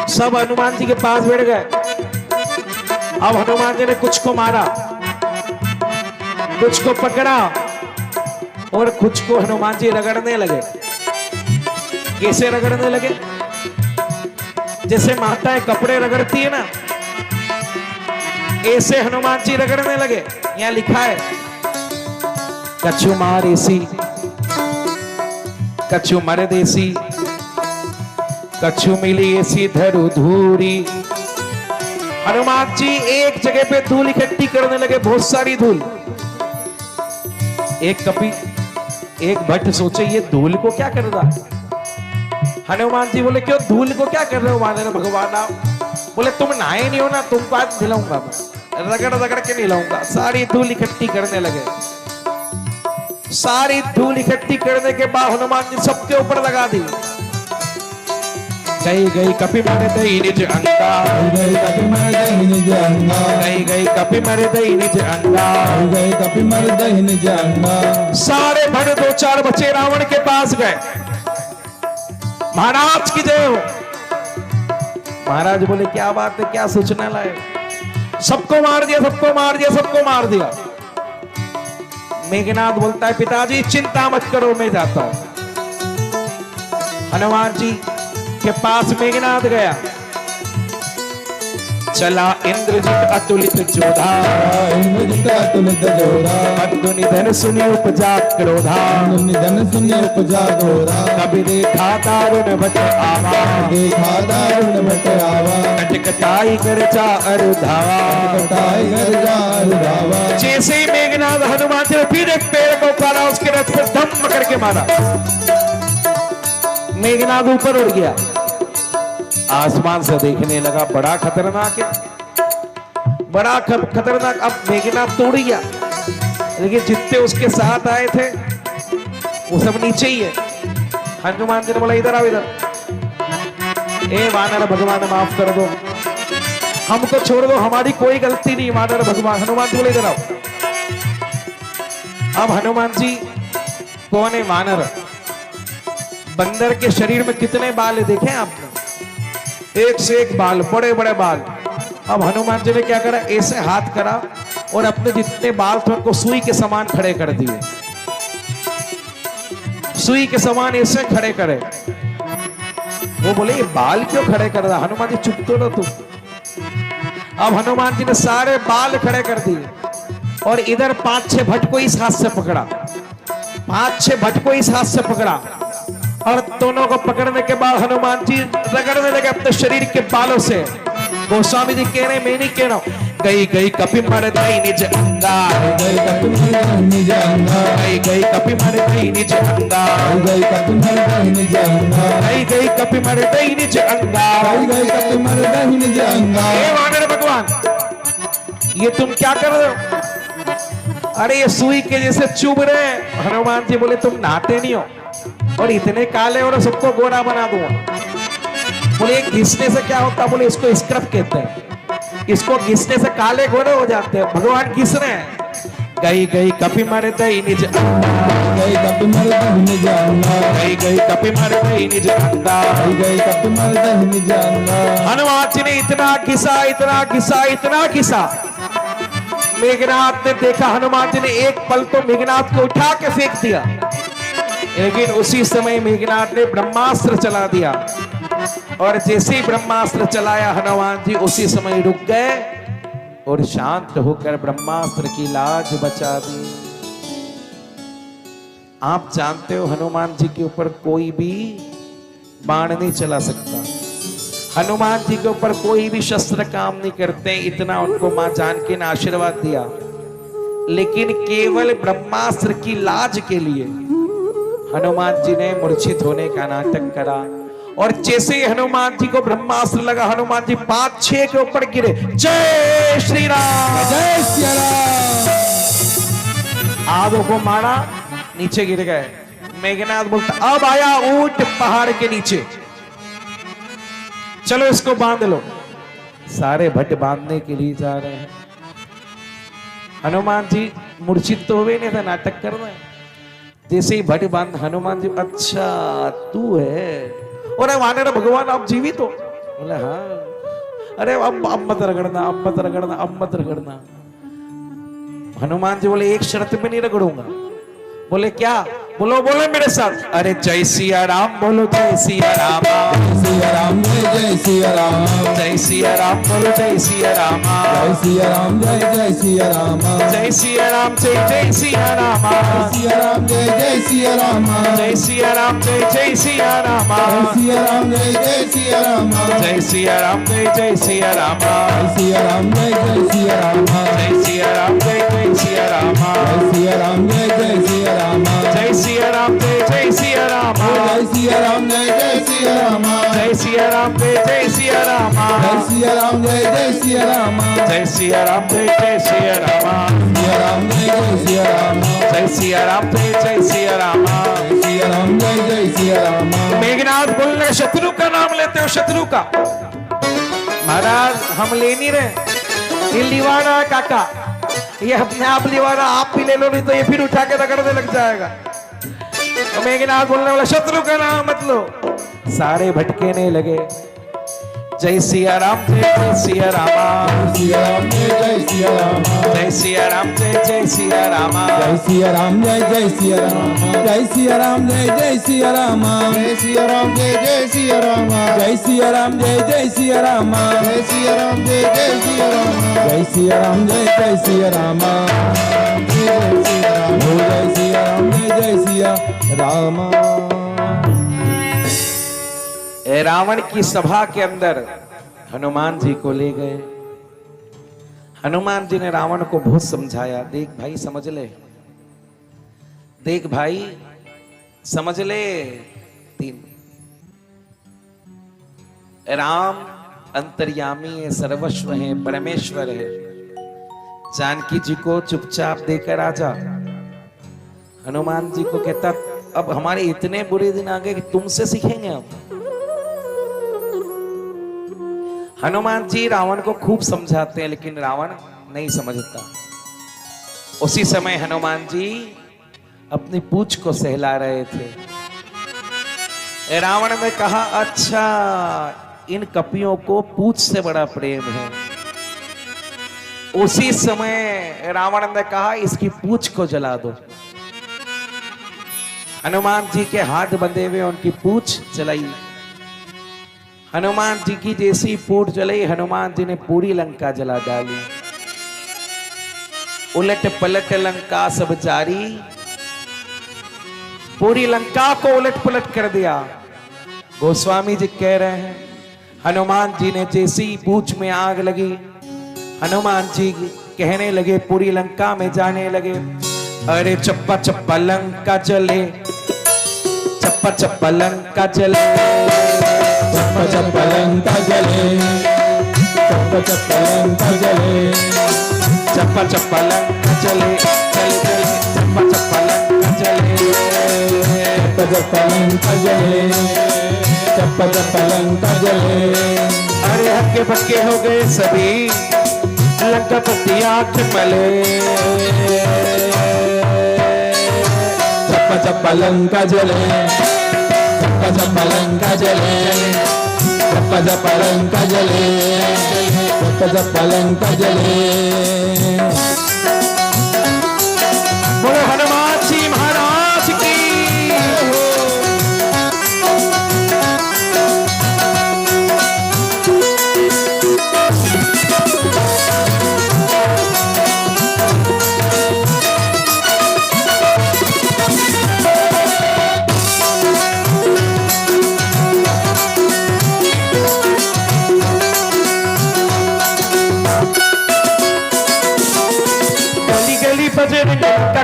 सब हनुमान जी के पास बैठ गए। अब हनुमान जी ने कुछ को मारा, कुछ को पकड़ा और कुछ को हनुमान जी रगड़ने लगे। कैसे रगड़ने लगे? जैसे माताएं कपड़े रगड़ती है ना, ऐसे हनुमान जी रगड़ने लगे। यहां लिखा है कछु मार ऐसी, कछु मर देसी, कछु मिली ऐसी धरु धूरी। हनुमान जी एक जगह पे धूल इकट्ठी करने लगे, बहुत सारी धूल। एक भट्ट सोचे ये धूल को क्या कर रहा। हनुमान जी बोले क्यों धूल को क्या कर रहे हो वानर भगवान आप? बोले तुम नहाए नहीं हो ना, तुमको आज दिलाऊंगा मैं, रगड़ रगड़ के निलाऊंगा। सारी धूल इकट्ठी करने लगे। सारी धूल इकट्ठी करने के बाद हनुमान जी सबके ऊपर लगा दी। गई गई कपि मर दई निज अंगा,
गई कपि मर दहि निज अंगा,
गई गई कपि मर दई निज अंगा,
गई कपि मर दहि निज अंगा।
सारे भट दो चार बच्चे रावण के पास गए। महाराज की जय हो। महाराज बोले क्या बात है, क्या सूचना लाए? सबको मार दिया, सबको मार दिया, सबको मार दिया। मेघनाथ बोलता है पिताजी चिंता मत करो, मैं जाता हूं। हनुमान जी के पास मेघनाथ गया। चला इंद्रजित अतुलित जोधा,
इंद्रजित अतुलित जोधा,
बंधु निधन सुनि उपजा क्रोधा,
बंधु निधन सुनि उपजा क्रोधा।
कभी देखा दारुण भट आवा,
देखा दारुण भट आवा,
कटकटाई कर जा अरुधावा,
कटाई कर जा अरुधावा।
जैसे ही मेघनाथ हनुमान जी ने फिर एक पेड़ को उखाड़ा, उसके रथ पर धम करके मारा। मेघनाथ ऊपर उड़ गया, आसमान से देखने लगा, बड़ा खतरनाक है, बड़ा खतरनाक। अब मेघनाथ तोड़ गया, लेकिन जितने उसके साथ आए थे वो सब नीचे ही है। हनुमान जी ने बोला इधर आओ इधर। ए वानर भगवान माफ कर दो, हमको छोड़ दो, हमारी कोई गलती नहीं। वानर भगवान, हनुमान जी बोले इधर आओ। अब हनुमान जी कौन है? वानर। बंदर के शरीर में कितने बाल है देखे आपने? एक से एक बाल, बड़े बड़े बाल। अब हनुमान जी ने क्या करा, ऐसे हाथ करा और अपने जितने बाल थे उनको सुई के समान खड़े कर दिए। सुई के समान ऐसे खड़े करे। वो बोले ये बाल क्यों खड़े कर रहा? हनुमान जी चुप तो ना तुम। अब हनुमान जी ने सारे बाल खड़े कर दिए और इधर 5-6 भट्ट को इस हाथ से पकड़ा, 5-6 भट्ट को इस हाथ से पकड़ा और दोनों को पकड़ने के बाद हनुमान जी रगड़ने लगे अपने शरीर के बालों से। गोस्वामी जी कह रहे, मैं नहीं कह रहा हूं। गई गई कपि मर दई निज अंगा,
गई कपि मर दहि निज अंगा,
गई गई कपि मर दई निज अंगा,
गई कपि मर दहि निज अंगा,
गई गई कपि मर दई निज अंगा,
गई कपि मर दहि निज अंगा।
हे वानर भगवान ये तुम क्या कर रहे हो? अरे ये सुई के जैसे चुभ रहे हैं। हनुमान जी बोले तुम नहाते नहीं हो और इतने काले और सबको गोरा बना दूंगा। बोले घिसने से क्या होता? बोले इसको स्क्रब कहते हैं, इसको घिसने से काले गोरे हो जाते हैं। भगवान घिस रहे हैं। गई गई कपि मर दई निज अंगा,
गई कपि मर दहि निज अंगा,
गई गई कपि मर दई निज अंगा,
गई कपि मर दहि निज अंगा।
हनुमान जी ने इतना घिसा, इतना घिसा, इतना घिसा। मेघनाथ ने देखा, हनुमान जी ने एक पल तो मेघनाथ को उठा के फेंक दिया, लेकिन उसी समय मेघनाथ ने ब्रह्मास्त्र चला दिया और जैसे ही ब्रह्मास्त्र चलाया हनुमान जी उसी समय रुक गए और शांत होकर ब्रह्मास्त्र की लाज बचा दी। आप जानते हो हनुमान जी के ऊपर कोई भी बाण नहीं चला सकता, हनुमान जी के ऊपर कोई भी शस्त्र काम नहीं करते। इतना उनको मां जानकी ने आशीर्वाद दिया, लेकिन केवल ब्रह्मास्त्र की लाज के लिए हनुमान जी ने मूर्छित होने का नाटक करा और जैसे ही हनुमान जी को ब्रह्मास्त्र लगा, हनुमान जी 5-6 के ऊपर गिरे। जय श्री राम,
जय सिया राम।
आगों को मारा, नीचे गिर गए। मेघनाथ बोलता अब आया ऊंट पहाड़ के नीचे, चलो इसको बांध लो। सारे भट्ट बांधने के लिए जा रहे हैं। हनुमान जी मूर्छित तो हुए नहीं था, नाटक कर रहे हैं। जैसे ही भट्ट बांध, हनुमान जी अच्छा तू है। और वानर भगवान आप जीवित हो? बोले हाँ। अरे अब मत रगड़ना, अब मत रगड़ना, अब मत रगड़ना। हनुमान जी बोले एक शर्त में नहीं रगड़ूंगा। बोले क्या? बोलो बोलो मेरे साथ, अरे जय सिया राम बोलो, जय सिया राम,
जय सिया राम, जय सिया राम,
जय सिया राम बोलो, जय सिया राम,
जय सिया राम, जय सिया राम,
जय सिया राम, जय सिया राम,
सिया राम, जय सिया राम,
जय सिया राम, जय सिया राम,
सिया राम, जय सिया राम,
जय सिया राम, जय सिया राम,
सिया राम, जय सिया राम,
जय सिया राम, जय सिया राम,
सिया राम, जय सिया राम,
जय सिया राम, जय सिया राम,
जय सिया राम, जय सिया राम,
जय सिया राम, जय सिया राम,
जय सिया राम, जय सिया राम,
जय सिया राम, जय सिया राम,
सिया राम, जय सिया राम,
जय सिया राम, जय सिया राम,
सिया राम, जय सिया राम।
मेघनाथ बोलने शत्रु का नाम लेते हो, शत्रु का। महाराज हम ले नहीं रहे, ये लिवाड़ा है काका, ये अपने आप लिवाड़ा, आप भी ले लो, नहीं तो ये फिर उठा के रगड़ने लग जाएगा। तो मेघनाथ बोलने वाला शत्रु का नाम मत लो। सारे भटकेने लगे। जय सिया राम, जय सिया राम,
सिया राम, जय सिया राम,
जय सिया राम, जय सिया राम,
जय सिया राम, जय सिया राम, जय सिया राम, जय सिया राम, जय सिया राम, जय सिया राम, जय सिया राम, जय सिया राम, जय सिया राम, जय सिया राम, जय सिया राम, जय सिया राम, जय सिया राम, जय सिया राम, जय सिया राम।
रावण की सभा के अंदर हनुमान जी को ले गए। हनुमान जी ने रावण को बहुत समझाया, देख भाई समझ ले, देख भाई समझ ले। 3 राम अंतर्यामी है, सर्वस्व है, परमेश्वर है। जानकी जी को चुपचाप देकर आजा। हनुमान जी को कहता अब हमारे इतने बुरे दिन आ गए कि तुमसे सीखेंगे हम। हनुमान जी रावण को खूब समझाते हैं, लेकिन रावण नहीं समझता। उसी समय हनुमान जी अपनी पूंछ को सहला रहे थे। रावण ने कहा अच्छा इन कपियों को पूंछ से बड़ा प्रेम है। उसी समय रावण ने कहा इसकी पूंछ को जला दो। हनुमान जी के हाथ बंधे हुए उनकी पूंछ जलाई। हनुमान जी की जैसी पूंछ जलाई, हनुमान जी ने पूरी लंका जला डाली। उलट पलट लंका सब जारी, पूरी लंका को उलट पलट कर दिया। गोस्वामी जी कह रहे हैं हनुमान जी ने जैसी पूंछ में आग लगी, हनुमान जी कहने लगे, पूरी लंका में जाने लगे, अरे चप्पा चप्पा लंका जले, चप्पा चप्पा लंका जले,
चप्पा चप्पा लंका जले, चप्पा चप्पा लंका जले,
चप्पा चप्पा लंका जले, जले जले, चप्पा चप्पा लंका जले,
चप्पा चप्पा लंका जले, चप्पा चप्पा लंका जले।
अरे हक्के पक्के हो गए सभी, लंका पति आंख मले।
चप्पा चप्पा लंका जले, चप्पा चप्पा लंका जले, चप्पा चप्पा लंका जले, चप्पा चप्पा लंका जले।
बोलो हनुमान जी महाराज की।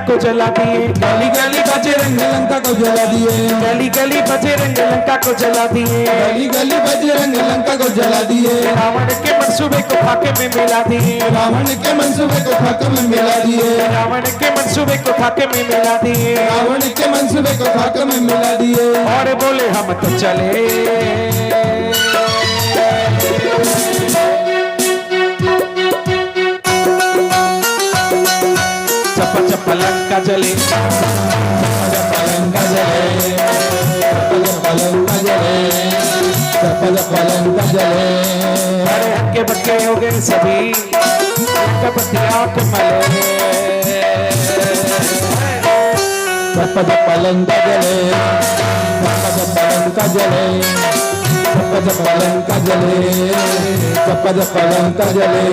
को जला दिए,
गली गली बजरंग लंका को जला दिए,
गली गली बजरंग लंका को जला दिए,
गली गली बजरंग लंका को जला दिए,
रावण के मंसूबे को खाके में मिला दिए,
रावण के मंसूबे को खाके में मिला दिए,
रावण के मंसूबे को खाके में मिला दिए,
रावण के मंसूबे को खाके में मिला दिए,
और बोले हम तो चले चप चप लंका जले,
लंका जले, लंका जले, लंका जले,
अरे हक्के बक्के हो गए सभी, कपति आंख मले,
लंका जले, लंका जले, लंका जले, लंका जले,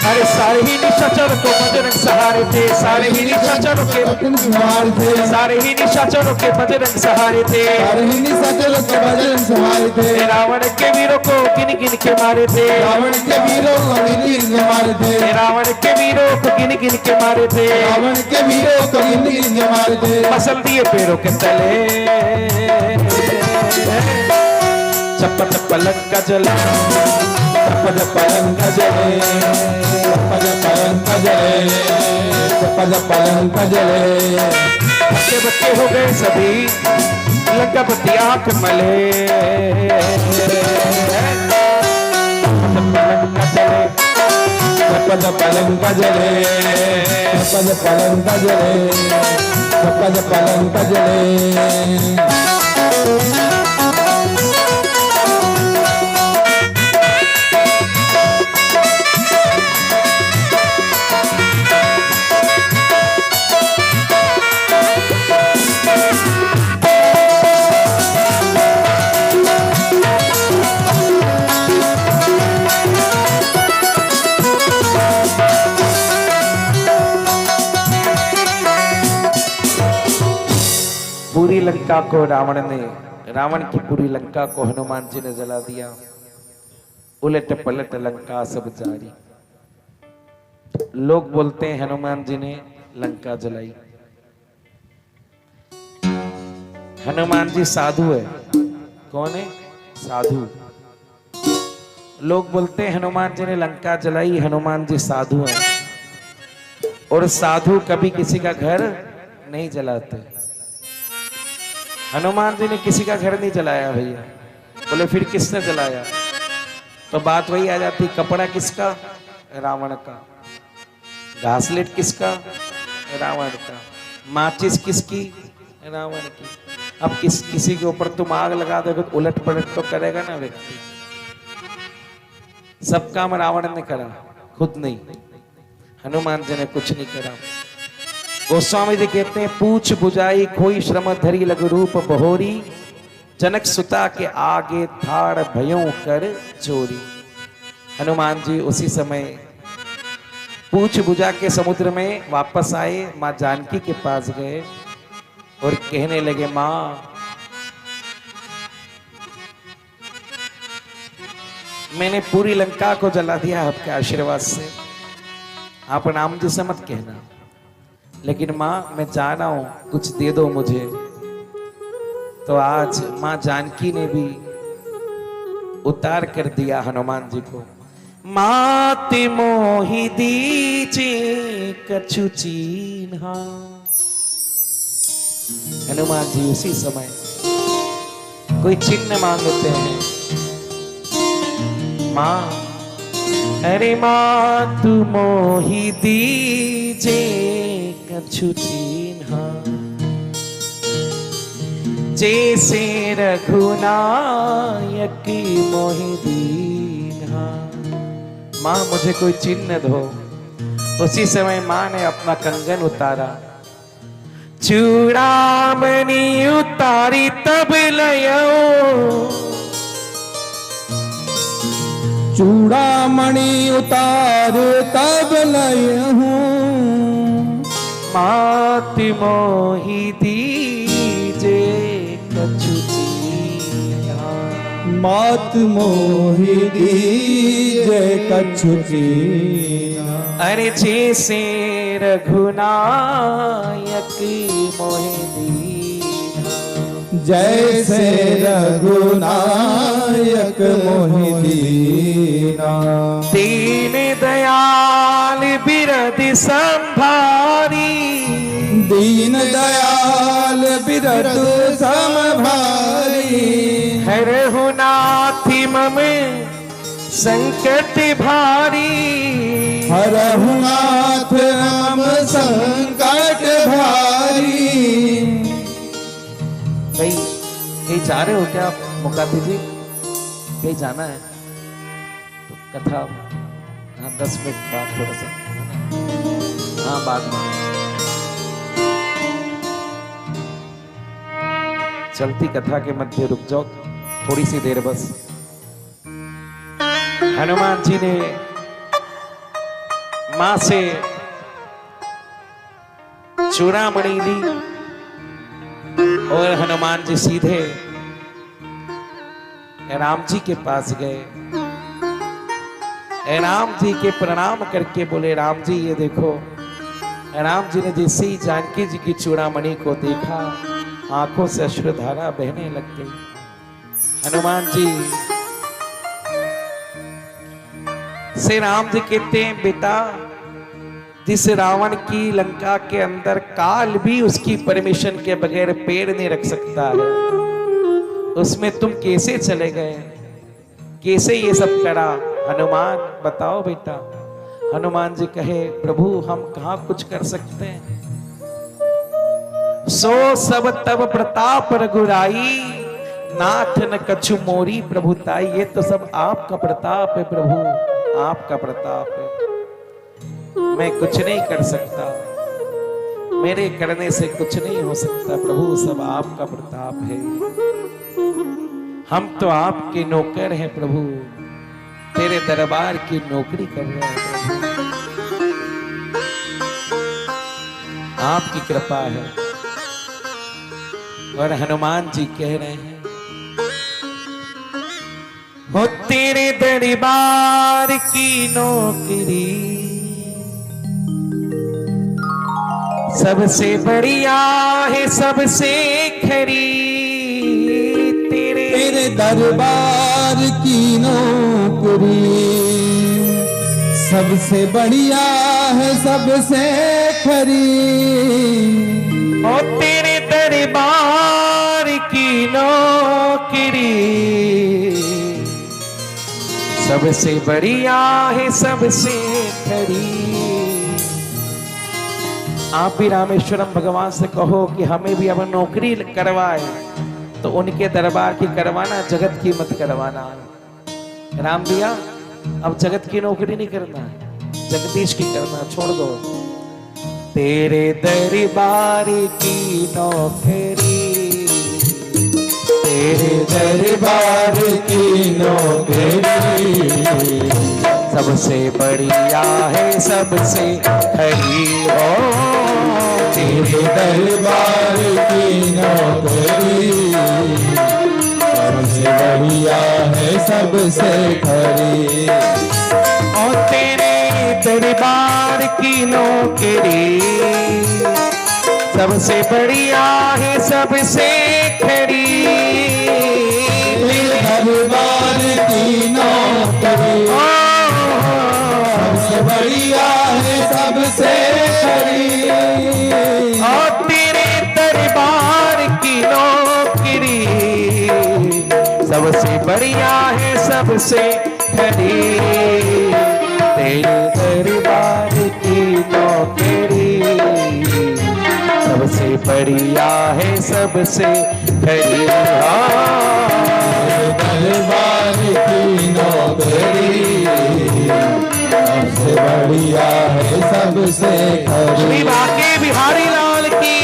अरे सारे ही निशाचरों को बजरंग सहारे थे, सारे ही निशाचरों के
सवार थे,
सारे ही निशाचरों के बजरंग सहारे थे,
सारहिनी साचलों के बजरंग सवार थे,
रावण के वीरों को गिन गिन के मारे थे,
रावण के वीरों को गिन गिन के मारे थे,
रावण के वीरों को गिन गिन के मारे थे,
रावण के वीरों को गिन गिन के मारे थे,
मसल दिए पैरों के तले, चप्पा चप्पा लंका जले,
लंका जले, लंका जले, लंका जले,
बच्चे बच्चे हो गए सभी, लंका पति आंख मले, लंका जले,
लंका जले, लंका जले, लंका जले,
पूरी लंका को रावण की पूरी लंका को हनुमान जी ने जला दिया, उलट पलट लंका सब जारी। लोग बोलते हैं हनुमान जी ने लंका जलाई। हनुमान जी साधु है। कौन है? साधु। लोग बोलते हैं हनुमान जी ने लंका जलाई, हनुमान जी साधु हैं। और साधु कभी किसी का घर नहीं जलाते। हनुमान जी ने किसी का घर नहीं जलाया भैया। बोले फिर किसने जलाया? तो बात वही आ जाती, कपड़ा किसका? रावण का। घासलेट किसका? रावण का। माचिस किसकी? रावण की। अब किसी के ऊपर तुम आग लगा दोगे तो उलट पलट तो करेगा ना व्यक्ति। सब काम रावण ने करा, खुद नहीं। हनुमान जी ने कुछ नहीं करा। गोस्वामी जी कहते हैं, पूछ बुझाई खोई श्रम धरी लघु रूप बहोरी, जनक सुता के आगे थाड़ भयों कर चोरी। हनुमान जी उसी समय पूछ बुझा के समुद्र में वापस आए, मां जानकी के पास गए और कहने लगे, मां मैंने पूरी लंका को जला दिया आपके आशीर्वाद से। आप राम जी से मत कहना, लेकिन मां मैं जा रहा हूं, कुछ दे दो मुझे। तो आज मां जानकी ने भी उतार कर दिया हनुमान जी को। माते मोहि दीजे कछु चीन्हा। हनुमान जी उसी समय कोई चिन्ह मांगते हैं। मां, अरे मां तू मोहि दीजे कछु चीन्हा, जैसे रघुनायक मोहि दीन्हा। मां मुझे कोई चिन्ह दो। उसी समय मां ने अपना कंगन उतारा, चूड़ामणि उतारी तब लयो।
चूड़ामणि उतार तब लयहूं,
माति मोहि दीजे कछु चीन्हा।
मात मोहि दीजे कछु कीना।
अरे जैसे रघुनायक मोहि दीना,
जैसे रघुनायक मोहि दीना।
दीन दयाल बिरद संभारी,
दीन दयाल बिरद समभारी।
हरहु नाथ मम संकट भारी,
हरहु नाथ मम संकट भारी।
कहीं जा रहे हो क्या आप मुकाती जी? कहीं जाना है तो कथा, हाँ 10 मिनट बाद थोड़ा सा, हाँ बाद में चलती कथा के मध्य रुक जाओ थोड़ी सी देर बस। हनुमान जी ने मां से चूड़ामणि ली और हनुमान जी सीधे राम जी के पास गए। राम जी के प्रणाम करके बोले, राम जी ये देखो। राम जी ने जैसे ही जानकी जी की चूड़ामणि को देखा, आंखों से अश्रुधारा बहने लग गई। हनुमान जी से राम जी कहते हैं, बेटा जिस रावण की लंका के अंदर काल भी उसकी परमिशन के बगैर पेड़ नहीं रख सकता है, उसमें तुम कैसे चले गए, कैसे ये सब करा? हनुमान बताओ बेटा। हनुमान जी कहे, प्रभु हम कहां कुछ कर सकते हैं। सो सब तब प्रताप रघुराई, नाथ न कछु मोरी प्रभुताई। ये तो सब आपका प्रताप है प्रभु, आपका प्रताप है, मैं कुछ नहीं कर सकता, मेरे करने से कुछ नहीं हो सकता प्रभु, सब आपका प्रताप है। हम तो आपके नौकर हैं प्रभु, तेरे दरबार की नौकरी कर रहे हैं प्रभु, आपकी कृपा है। और हनुमान जी कह रहे हैं, हो तेरे दरबार की नौकरी सबसे बढ़िया है, सबसे खरी।
तेरे दरबार की नौकरी सबसे बढ़िया है, सबसे खरी।
ओ तेरे दरबार की नौकरी सबसे बढ़िया है, सबसे खरी। आप भी रामेश्वरम भगवान से कहो कि हमें भी अब नौकरी करवाए, तो उनके दरबार की करवाना, जगत की मत करवाना। राम दिया, अब जगत की नौकरी नहीं करना, जगदीश की करना, छोड़ दो। तेरे दरबार की नौकरी, तेरे दरबार की नौकरी सबसे बढ़िया है, सबसे खरी। हो
तेरे दरबार की नौकरी सबसे बढ़िया है, सबसे खरी।
और तेरे दरबार की नौकरी सबसे बढ़िया है, सबसे खरी।
तेरे दरबार की नौकरी सबसे बढ़िया है, सबसे खरी।
और तेरे दरबार की नौकरी सबसे बढ़िया है, सबसे खरी। तेरे दरबार की नौकरी सबसे बढ़िया है, सबसे खरी।
दरबार की नौकरी सबसे बढ़िया है, सबसे खरी।
श्री बांके बिहारी लाल की।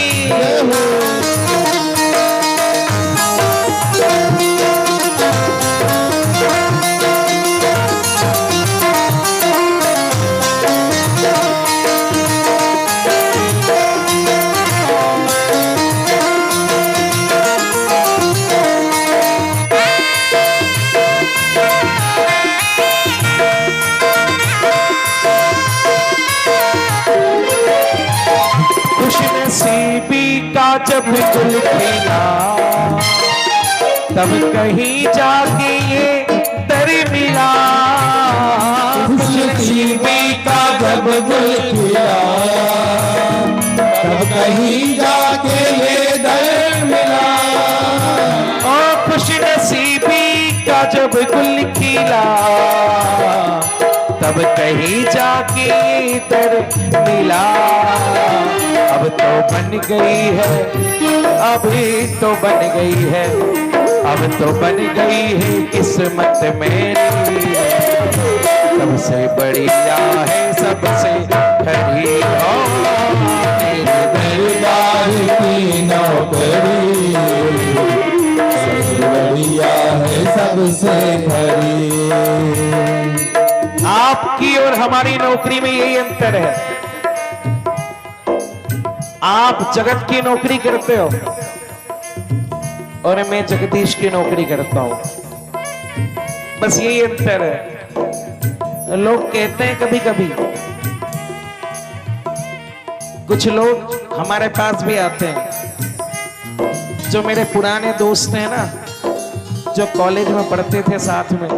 जब गुल खिला तब कहीं जाके ये दर मिला।
खुशनसीबी का जब गुल खिला तब कहीं जाके ये दर मिला।
ओ खुशनसीबी का जब गुल खिला तब कहीं जाके दर मिला। अब तो बन गई है, अभी तो बन गई है, अब तो बन गई है किस्मत मेरी। सबसे बढ़िया है सबसे खरी हो
तेरे दरबार की नौकरी, सबसे बढ़िया है सबसे खरी।
आपकी और हमारी नौकरी में यही अंतर है। आप जगत की नौकरी करते हो और मैं जगदीश की नौकरी करता हूं, बस यही अंतर है। लोग कहते हैं कभी कभी, कुछ लोग हमारे पास भी आते हैं, जो मेरे पुराने दोस्त हैं ना, जो कॉलेज में पढ़ते थे साथ में,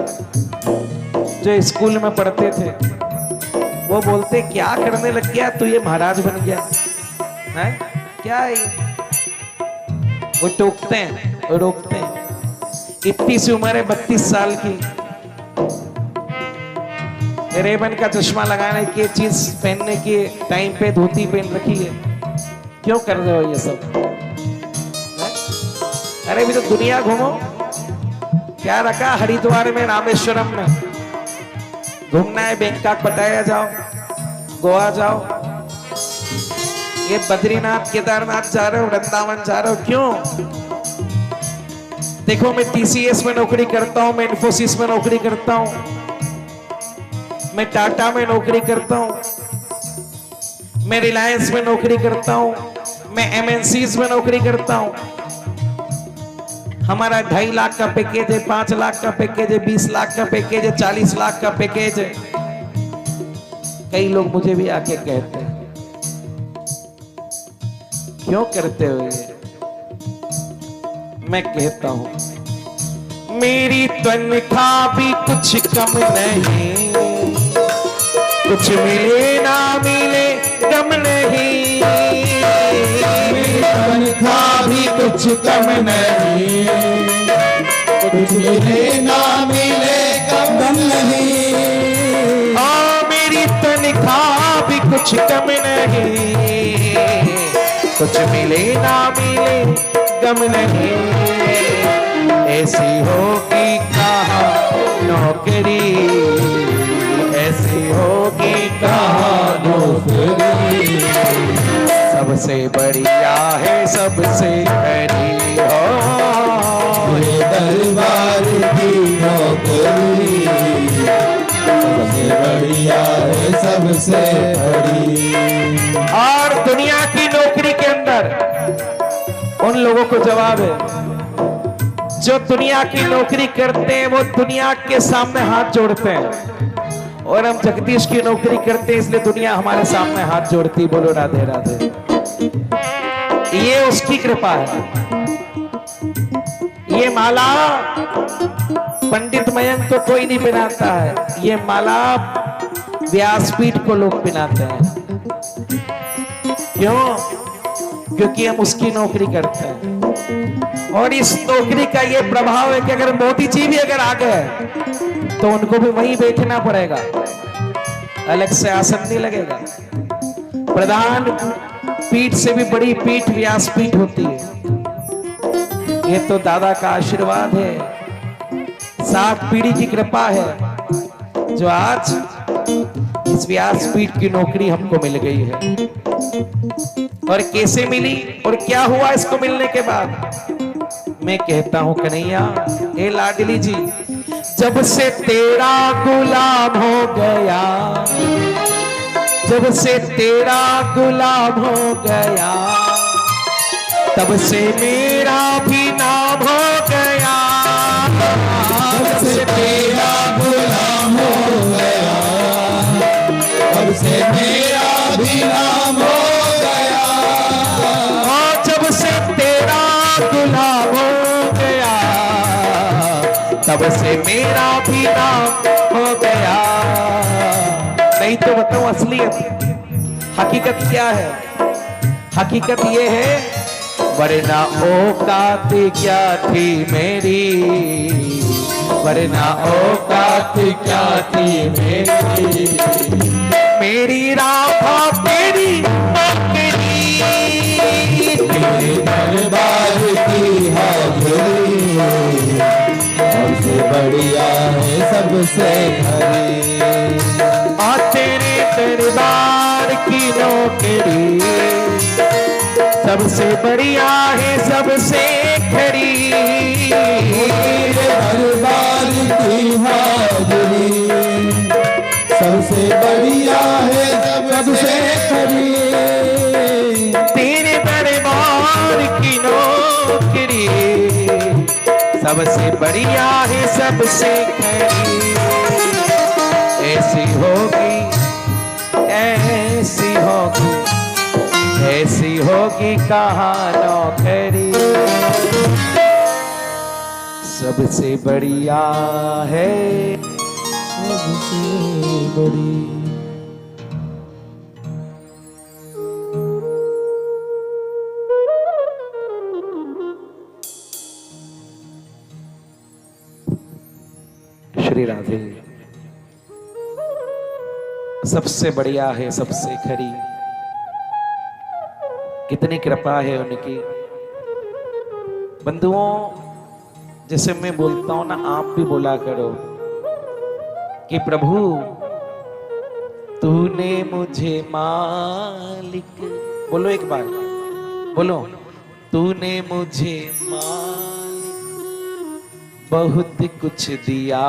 जो स्कूल में पढ़ते थे, वो बोलते क्या करने लग गया तू, ये महाराज बन गया है क्या है? वो टोकते हैं और रोकते हैं। इतनी सी उम्र है 32 साल की, रेबन का चश्मा लगाने की, चीज पहनने की, टाइम पे धोती पहन रखी है। क्यों कर रहे हो ये सब? अरे भी तो दुनिया घूमो। क्या रखा हरिद्वार में, रामेश्वरम में घूमना है, बैंकॉक पटाया जाओ, गोवा जाओ, ये बद्रीनाथ केदारनाथ जा रहे हो, वृंदावन जा रहे हो, क्यों? देखो मैं TCS में नौकरी करता हूं, मैं इन्फोसिस में नौकरी करता हूं, मैं टाटा में नौकरी करता हूं, मैं रिलायंस में नौकरी करता हूं, मैं MNCs में नौकरी करता हूं। हमारा 2.5 लाख का पैकेज है, 5 लाख का पैकेज है, 20 लाख का पैकेज है, 40 लाख का पैकेज है। कई लोग मुझे भी आके कहते हैं क्यों करते हो ये? मैं कहता हूं मेरी तनख्वाह भी कुछ कम नहीं, कुछ मिले ना मिले कम नहीं।
मेरी तनख्वाह भी कुछ कम नहीं, कुछ मिले ना मिले कम नहीं।
मेरी तनख्वाह भी कुछ कम नहीं, कुछ मिले ना मिले गम नहीं। ऐसी होगी कहाँ नौकरी, ऐसी होगी कहाँ नौकरी। सबसे बढ़िया है सबसे खरी हो
ये दरबार की नौकरी, सबसे बढ़िया है सबसे खरी।
और दुनिया की नौकरी के अंदर उन लोगों को जवाब है जो दुनिया की नौकरी करते हैं, वो दुनिया के सामने हाथ जोड़ते हैं, और हम जगदीश की नौकरी करते हैं इसलिए दुनिया हमारे सामने हाथ जोड़ती। बोलो राधे राधे। ये उसकी कृपा है। ये माला पंडित मयंक को कोई नहीं पहनाता है, ये माला व्यासपीठ को लोग पहनाते हैं। क्यों? क्योंकि हम उसकी नौकरी करते हैं। और इस नौकरी का ये प्रभाव है कि अगर मोदी जी भी अगर आ गए तो उनको भी वहीं बैठना पड़ेगा, अलग से आसन नहीं लगेगा। प्रधान पीठ से भी बड़ी पीठ व्यासपीठ होती है। ये तो दादा का आशीर्वाद है, 7 पीढ़ी की कृपा है, जो आज इस व्यासपीठ की नौकरी हमको मिल गई है। और कैसे मिली और क्या हुआ इसको मिलने के बाद? मैं कहता हूं कन्हैया, ए लाडली जी, जब से तेरा गुलाम हो गया, जब से तेरा गुलाम हो गया, तब से मेरा भी नाम हो गया।
जब से तेरा गुलाम हो गया, तब से मेरा भी नाम हो गया।
और जब से अब से मेरा भी नाम हो गया। नहीं तो बताओ असलियत हकीकत क्या है? हकीकत ये है, वरना औकात क्या थी मेरी, वरना औकात क्या थी मेरी राधा तेरी नौकरी,
तेरे दरबार की हाजिरी सबसे बढ़िया है सबसे खरी।
और तेरे दरबार की नौकरी सबसे बढ़िया है सबसे खरी।
तेरे दरबार की हाजिरी सबसे बढ़िया है सबसे खरी।
तेरे दरबार की नौकरी सबसे बढ़िया है सबसे खरी। ऐसी होगी ऐसी होगी ऐसी होगी कहाँ नौकरी, सबसे बढ़िया है सबसे बड़ी। श्री राधे सबसे बढ़िया है सबसे खरी। कितनी कृपा है उनकी। बंधुओं, जैसे मैं बोलता हूं ना, आप भी बोला करो कि प्रभु तूने मुझे मालिक, बोलो एक बार, बोलो, तूने मुझे मालिक बहुत कुछ दिया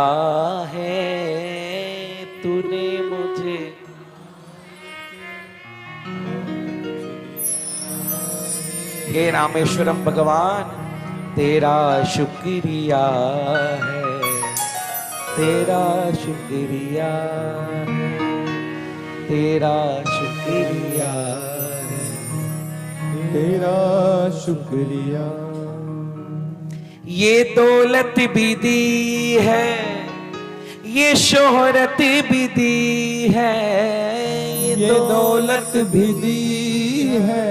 है, तूने मुझे हे रामेश्वरम भगवान तेरा शुक्रिया है, तेरा शुक्रिया है, तेरा शुक्रिया है,
तेरा शुक्रिया।
ये दौलत भी दी है, ये शोहरत भी दी है,
ये दौलत भी दी है,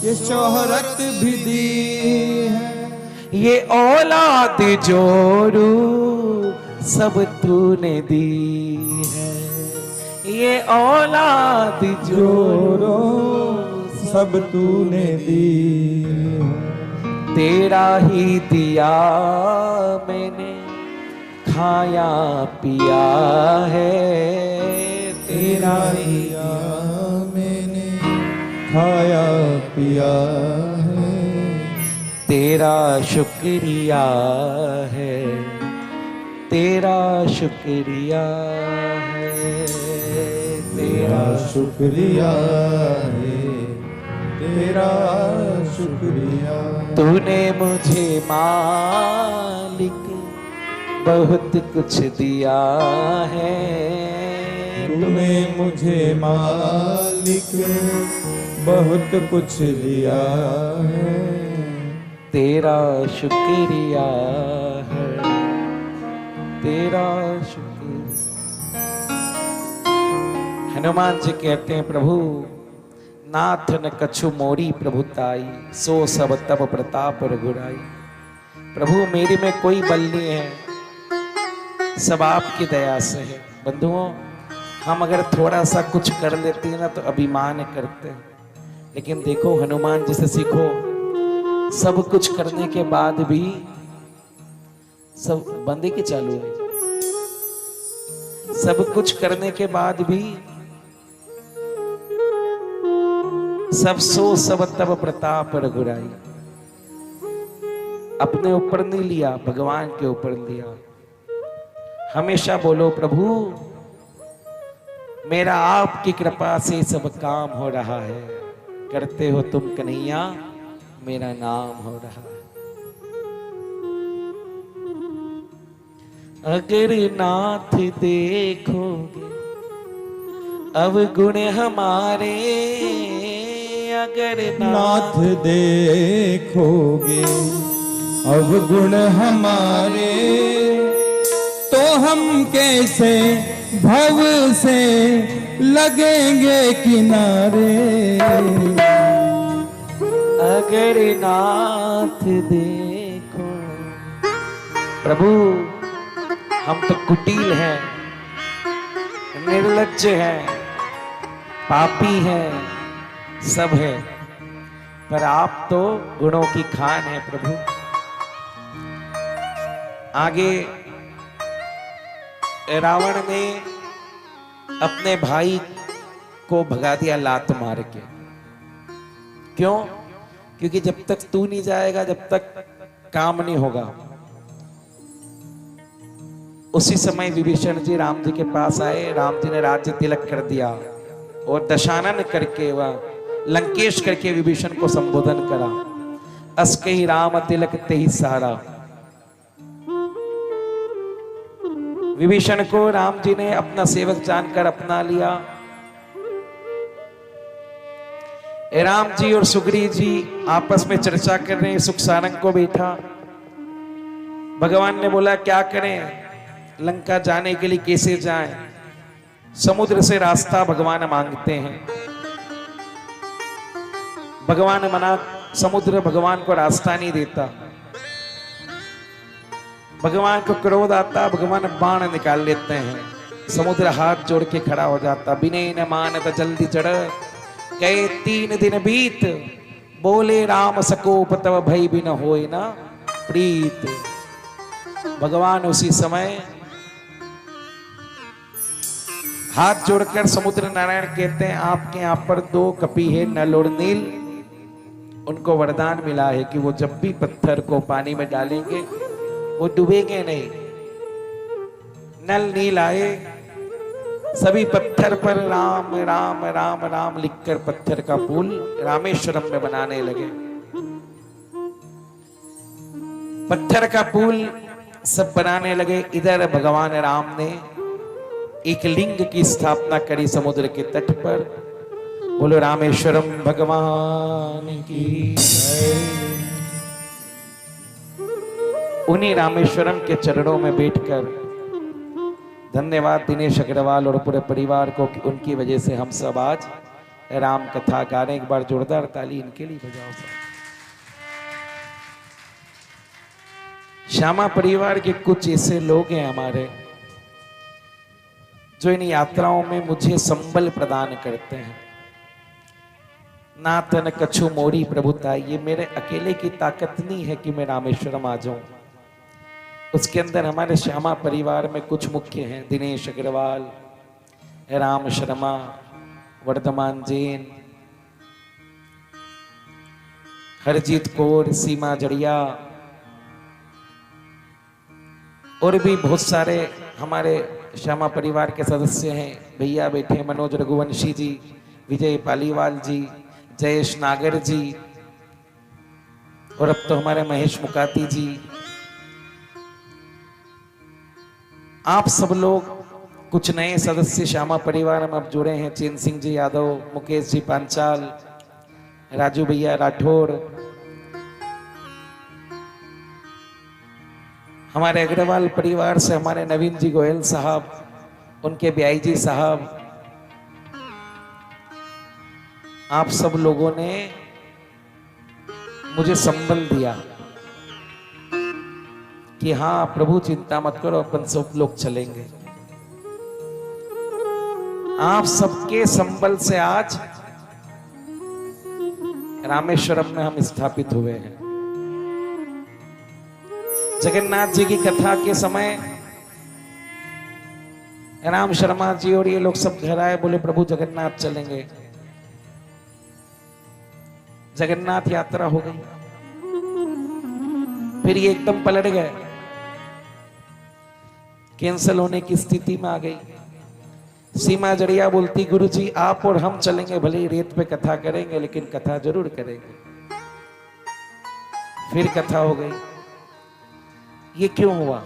ये शोहरत भी दी है,
ये औलाद जोरू सब तूने दी है, ये औलाद जोरू
सब तूने दी है।
तेरा ही दिया मैंने खाया पिया है, तेरा ही
दिया मैंने खाया पिया है,
तेरा शुक्रिया है, तेरा शुक्रिया है, तेरा
शुक्रिया है, तेरा शुक्रिया।
तूने मुझे मालिक बहुत कुछ दिया है,
तूने मुझे मालिक बहुत कुछ दिया है,
तेरा शुक्रिया है, तेरा शुक्रिया। हनुमान जी कहते हैं प्रभु नाथ न कछु मोरी प्रभुताई, सो सब तब प्रताप रघुराई। प्रभु मेरे में कोई बल नहीं है, सब आपकी दया से है। बंधुओं, हम अगर थोड़ा सा कुछ कर लेते हैं ना तो अभिमान करते हैं, लेकिन देखो हनुमान जी से सीखो, सब कुछ करने के बाद भी सब बंदे के चालू है, सब कुछ करने के बाद भी सब सो सब तब प्रताप रघुराई। अपने ऊपर नहीं लिया, भगवान के ऊपर लिया। हमेशा बोलो प्रभु मेरा आपकी कृपा से सब काम हो रहा है, करते हो तुम कन्हैया मेरा नाम हो रहा है। अगर नाथ देखोगे अवगुण हमारे, अगर
नाथ देखोगे अवगुण हमारे तो हम कैसे भव से लगेंगे किनारे।
अगर नाथ देखो प्रभु, हम तो कुटिल हैं, निर्लज्ज हैं, पापी हैं, सब है, पर आप तो गुणों की खान है प्रभु। आगे रावण ने अपने भाई को भगा दिया लात मार के। क्यों? क्योंकि जब तक तू नहीं जाएगा, जब तक काम नहीं होगा। उसी समय विभीषण जी राम जी के पास आए। राम जी ने राज्य तिलक कर दिया और दशानन करके वह लंकेश करके विभीषण को संबोधन करा। अस कही राम तिलक ते ही सारा। विभीषण को राम जी ने अपना सेवक जानकर अपना लिया। राम जी और सुग्रीव जी आपस में चर्चा कर रहे हैं। सुख सारंग को बैठा। भगवान ने बोला क्या करें, लंका जाने के लिए कैसे जाएं? समुद्र से रास्ता भगवान मांगते हैं। भगवान मना, समुद्र भगवान को रास्ता नहीं देता। भगवान को क्रोध आता, भगवान बाण निकाल लेते हैं। समुद्र हाथ जोड़ के खड़ा हो जाता। विनय न मानत जल्दी चढ़, कहे 3 दिन बीत, बोले राम सकोप तब भई बिन होए ना प्रीत। भगवान उसी समय हाथ जोड़कर समुद्र नारायण कहते हैं, आपके यहाँ पर 2 कपि है, नल और नील। उनको वरदान मिला है कि वो जब भी पत्थर को पानी में डालेंगे वो डूबेंगे नहीं। नल नील आए, सभी पत्थर पर राम राम राम राम लिखकर पत्थर का पुल रामेश्वरम में बनाने लगे। पत्थर का पुल सब बनाने लगे। इधर भगवान राम ने एक लिंग की स्थापना करी समुद्र के तट पर। बोलो रामेश्वरम भगवान की जय। उन्हीं रामेश्वरम के चरणों में बैठकर धन्यवाद दिनेश अग्रवाल और पूरे परिवार को कि उनकी वजह से हम सब आज राम कथा गा रहे हैं। एक बार जोरदार ताली इनके लिए बजाओ सब। श्यामा परिवार के कुछ ऐसे लोग हैं हमारे जो इन यात्राओं में मुझे संबल प्रदान करते हैं। ना तन कछु मोरी प्रभुता, ये मेरे अकेले की ताकत नहीं है कि मैं रामेश्वरम आ जाऊं। उसके अंदर हमारे श्यामा परिवार में कुछ मुख्य हैं। दिनेश अग्रवाल, राम शर्मा, वर्धमान जैन, हरजीत कौर, सीमा जड़िया और भी बहुत सारे हमारे श्यामा परिवार के सदस्य हैं। भैया बैठे मनोज रघुवंशी जी, विजय पालीवाल जी, जयेश नागर जी और अब तो हमारे महेश मुकाती जी। आप सब लोग, कुछ नए सदस्य श्यामा परिवार में अब जुड़े हैं। चैन सिंह जी यादव, मुकेश जी पांचाल, राजू भैया राठौर, हमारे अग्रवाल परिवार से हमारे नवीन जी गोयल साहब, उनके ब्याई जी साहब, आप सब लोगों ने मुझे संबल दिया कि हाँ प्रभु चिंता मत करो, अपन सब लोग चलेंगे। आप सबके संबल से आज रामेश्वरम में हम स्थापित हुए हैं। जगन्नाथ जी की कथा के समय राम शर्मा जी और ये लोग सब घर आए, बोले प्रभु जगन्नाथ चलेंगे। जगन्नाथ यात्रा हो गई, फिर ये एकदम पलट गए, कैंसिल होने की स्थिति में आ गई। सीमा जड़िया बोलती गुरु जी आप और हम चलेंगे, भले ही रेत पे कथा करेंगे लेकिन कथा जरूर करेंगे। फिर कथा हो गई। ये क्यों हुआ?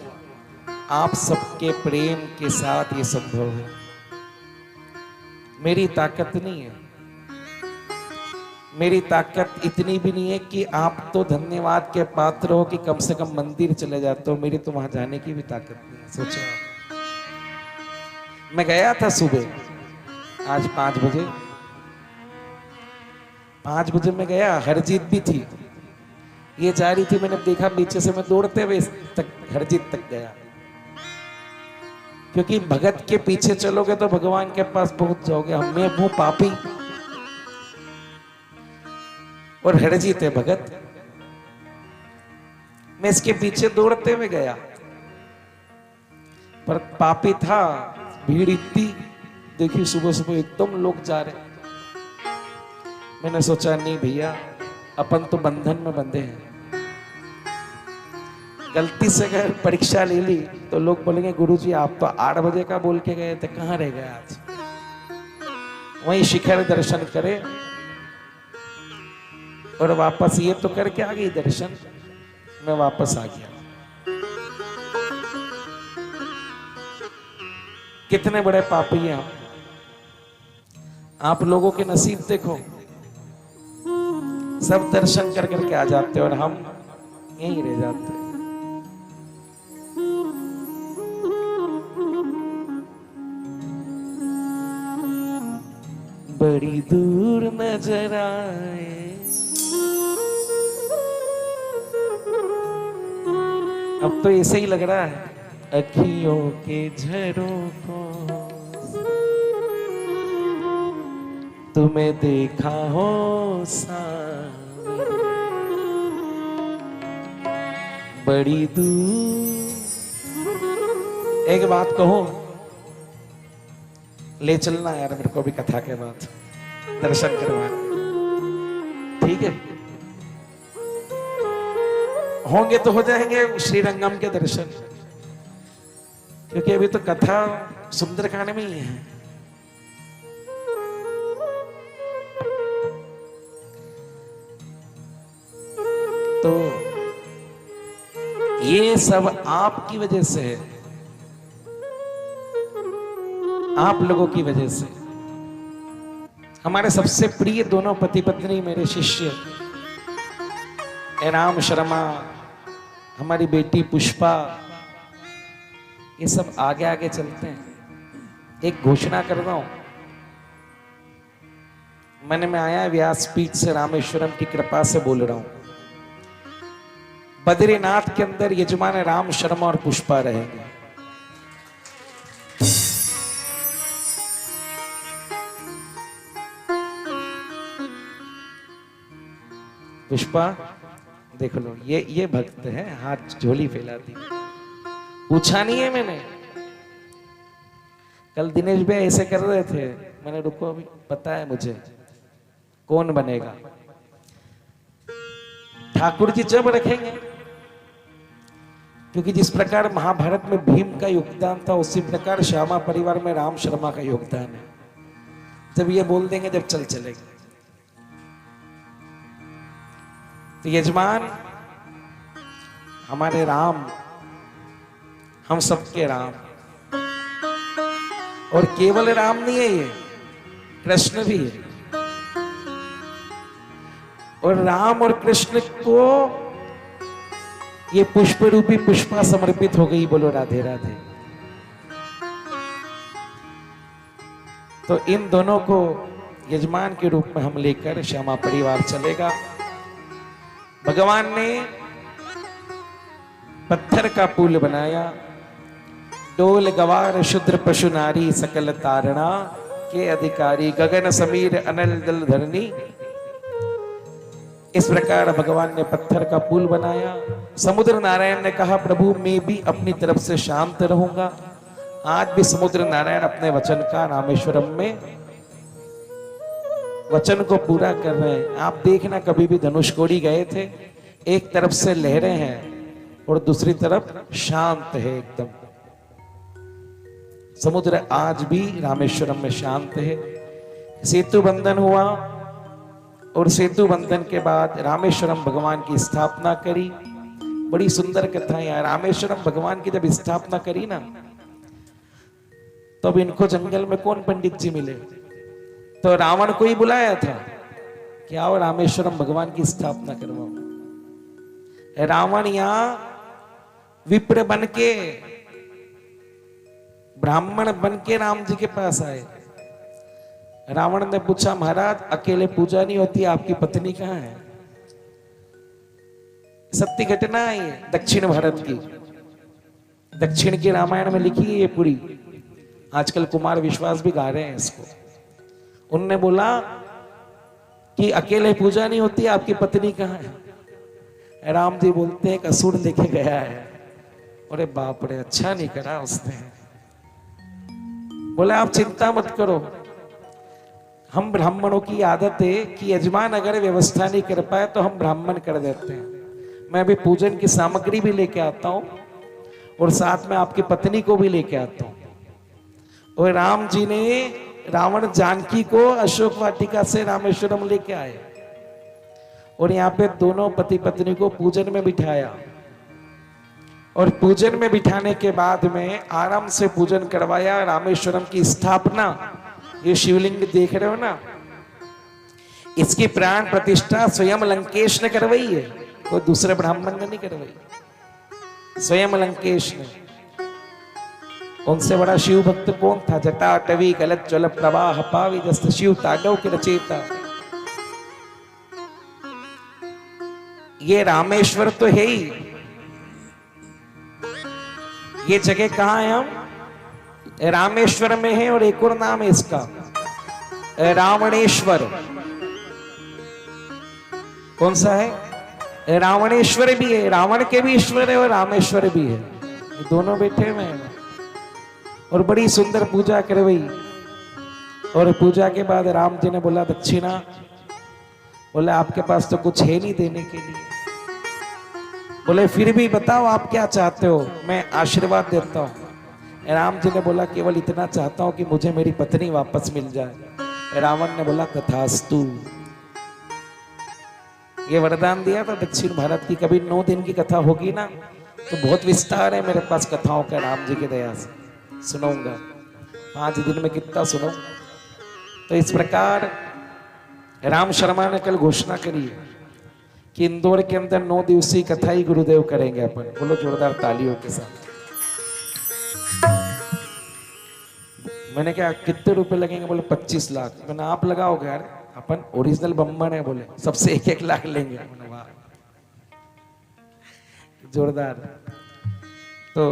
आप सबके प्रेम के साथ ये संभव है, मेरी ताकत नहीं है। मेरी ताकत इतनी भी नहीं है कि आप तो धन्यवाद के पात्र हो कि कम से कम मंदिर चले जाते हो, मेरी तो वहां जाने की भी ताकत नहीं है। सोचो मैं गया था सुबह आज 5 बजे, 5 बजे मैं गया, हरजीत भी थी, ये जा रही थी, मैंने देखा पीछे से, मैं दौड़ते हुए तक हरजीत तक गया, क्योंकि भगत के पीछे चलोगे तो भगवान के पास पहुंच जाओगे। मैं वो पापी और हरजीत है भगत, मैं इसके पीछे दौड़ते हुए गया, पर पापी था, भीड़ इतनी देखी, सुबह सुबह एकदम लोग जा रहे। मैंने सोचा नहीं भैया, अपन तो बंधन में बंधे हैं, गलती से अगर परीक्षा ले ली तो लोग बोलेंगे गुरुजी आप तो 8 बजे का बोल के गए थे, कहाँ रह गए आज। वहीं शिखर दर्शन करे और वापस ये तो करके आ गई दर्शन, मैं वापस आ गया। कितने बड़े पापी हैं आप लोगों के नसीब देखो, सब दर्शन कर करके आ जाते और हम यहीं रह जाते। बड़ी दूर नजर आए अब तो ऐसे ही लग रहा है, अखियों के झरोखों तुम्हें देखा हो सामने, बड़ी दूर। एक बात कहूं, ले चलना यार मेरे को भी कथा के बाद दर्शन करवाना, ठीक है? होंगे तो हो जाएंगे श्रीरंगम के दर्शन, क्योंकि अभी तो कथा सुंदरकांड में ही है। तो ये सब आपकी वजह से है, आप लोगों की वजह से। हमारे सबसे प्रिय दोनों पति पत्नी मेरे शिष्य राम शर्मा, हमारी बेटी पुष्पा, ये सब आगे आगे चलते हैं। एक घोषणा कर रहा हूं, मन में आया, व्यासपीठ से रामेश्वरम की कृपा से बोल रहा हूं। बद्रीनाथ के अंदर यजमान राम शर्मा और पुष्पा रहेंगे। पुष्पा देख लो, ये भक्त है, हाथ झोली फैलाती, पूछा नहीं है मैंने। कल दिनेश भाई ऐसे कर रहे थे, मैंने रुको अभी पता है मुझे कौन बनेगा। ठाकुर जी जब रखेंगे, क्योंकि जिस प्रकार महाभारत में भीम का योगदान था उसी प्रकार श्यामा परिवार में राम शर्मा का योगदान है। जब ये बोल देंगे जब चल चलेगा। तो यजमान हमारे राम, हम सबके राम, और केवल राम नहीं है, ये कृष्ण भी है। और राम और कृष्ण को ये पुष्प रूपी पुष्पा समर्पित हो गई। बोलो राधे राधे। तो इन दोनों को यजमान के रूप में हम लेकर श्यामा परिवार चलेगा। भगवान ने पत्थर का पुल बनाया, डोल गवार शुद्र पशु नारी सकल तारणा के अधिकारी, गगन समीर अनल दल धरनी। इस प्रकार भगवान ने पत्थर का पुल बनाया। समुद्र नारायण ने कहा प्रभु मैं भी अपनी तरफ से शांत रहूंगा। आज भी समुद्र नारायण अपने वचन का रामेश्वरम में वचन को पूरा कर रहे हैं। आप देखना, कभी भी धनुषकोडी गए थे, एक तरफ से लहरें हैं और दूसरी तरफ शांत है एकदम। समुद्र आज भी रामेश्वरम में शांत है। सेतु बंधन हुआ और सेतु बंधन के बाद रामेश्वरम भगवान की स्थापना करी। बड़ी सुंदर कथा है। रामेश्वरम भगवान की जब स्थापना करी ना, तब इनको जंगल में कौन पंडित जी मिले, तो रावण को ही बुलाया था कि आओ रामेश्वरम भगवान की स्थापना करवाओ। रावण यहां विप्र बन के, ब्राह्मण बन के राम जी के पास आए। रावण ने पूछा, महाराज अकेले पूजा नहीं होती, आपकी पत्नी कहाँ है? सत्य घटना है ये, दक्षिण भारत की, दक्षिण के रामायण में लिखी है ये पूरी। आजकल कुमार विश्वास भी गा रहे हैं इसको। उनने बोला कि अकेले पूजा नहीं होती, आपकी पत्नी कहाँ है? राम जी बोलते हैं, एक असुर लेके गया है। अरे बाप रे, अच्छा नहीं करा उसने। बोले आप चिंता मत करो, हम ब्राह्मणों की आदत है कि यजमान अगर व्यवस्था नहीं कर पाए तो हम ब्राह्मण कर देते हैं। मैं भी पूजन की सामग्री भी लेके आता हूं और साथ में आपकी पत्नी को भी लेके आता हूं। और राम जी ने रावण जानकी को अशोक वाटिका से रामेश्वरम लेके आए और यहाँ पे दोनों पति पत्नी को पूजन में बिठाया। और पूजन में बिठाने के बाद में आराम से पूजन करवाया। रामेश्वरम की स्थापना, ये शिवलिंग देख रहे हो ना, इसकी प्राण प्रतिष्ठा स्वयं लंकेश ने करवाई है, कोई दूसरे ब्राह्मण ने नहीं करवाई, स्वयं लंकेश ने। उनसे बड़ा शिव भक्त कौन था? जटा टवी गलत ज्वल प्रवाह पावी जस्त शिव तांडव के रचयिता। ये रामेश्वर तो है ही। ये जगह कहां है? हम रामेश्वर में है और एक और नाम है इसका, रावणेश्वर। कौन सा है? रावणेश्वर भी है, रावण के भी ईश्वर है और रामेश्वर भी है, दोनों बैठे हुए हैं। और बड़ी सुंदर पूजा करवाई। और पूजा के बाद राम जी ने बोला दक्षिणा। बोले आपके पास तो कुछ है नहीं देने के लिए। बोले फिर भी बताओ आप क्या चाहते हो, मैं आशीर्वाद देता हूं। राम जी ने बोला केवल इतना चाहता हूं कि मुझे मेरी पत्नी वापस मिल जाए। रावण ने बोला तथास्तु। ये वरदान दिया था दक्षिण भारत की। कभी 9 दिन की कथा होगी ना तो बहुत विस्तार है मेरे पास कथाओं का, राम जी की दया से सुनाऊंगा। 5 दिन में कितना सुनो। तो इस प्रकार राम शर्मा ने कल घोषणा करी कि इंदौर के अंदर 9 दिवसीय कथा ही गुरुदेव करेंगे अपन। बोलो जोरदार तालियों के साथ। मैंने कहा कितने रुपए लगेंगे? बोले 25 लाख। मैंने आप लगाओगे? यार अपन ओरिजिनल बम्बन है, बोले सबसे 1-1 लाख लेंगे। वाह जोरदार। तो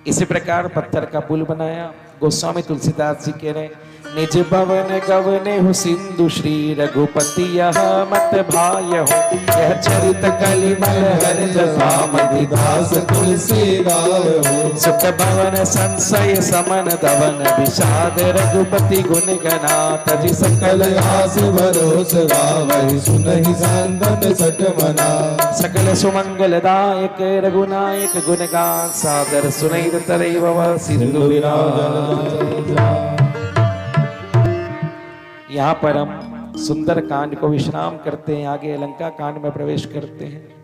इसी प्रकार पत्थर का पुल बनाया। गोस्वामी तुलसीदास जी कह रहे निज भवन गवने हो सिंधु श्री रघुपति यह मत भाय हो। यह चरित कलिमल हर जथा मदिदास तुलसी गाव हो। सुख भवन संशय समन दवन विषाद रघुपति गुण गना तजि सकल आस भरोस गावहि सुनहि सांदन सट मना। सकल सुमंगल दायक रघुनायक गुण गान सादर सुनैर तरैव सिंधु विराजन। यहाँ पर हम सुंदर कांड को विश्राम करते हैं, आगे लंका कांड में प्रवेश करते हैं।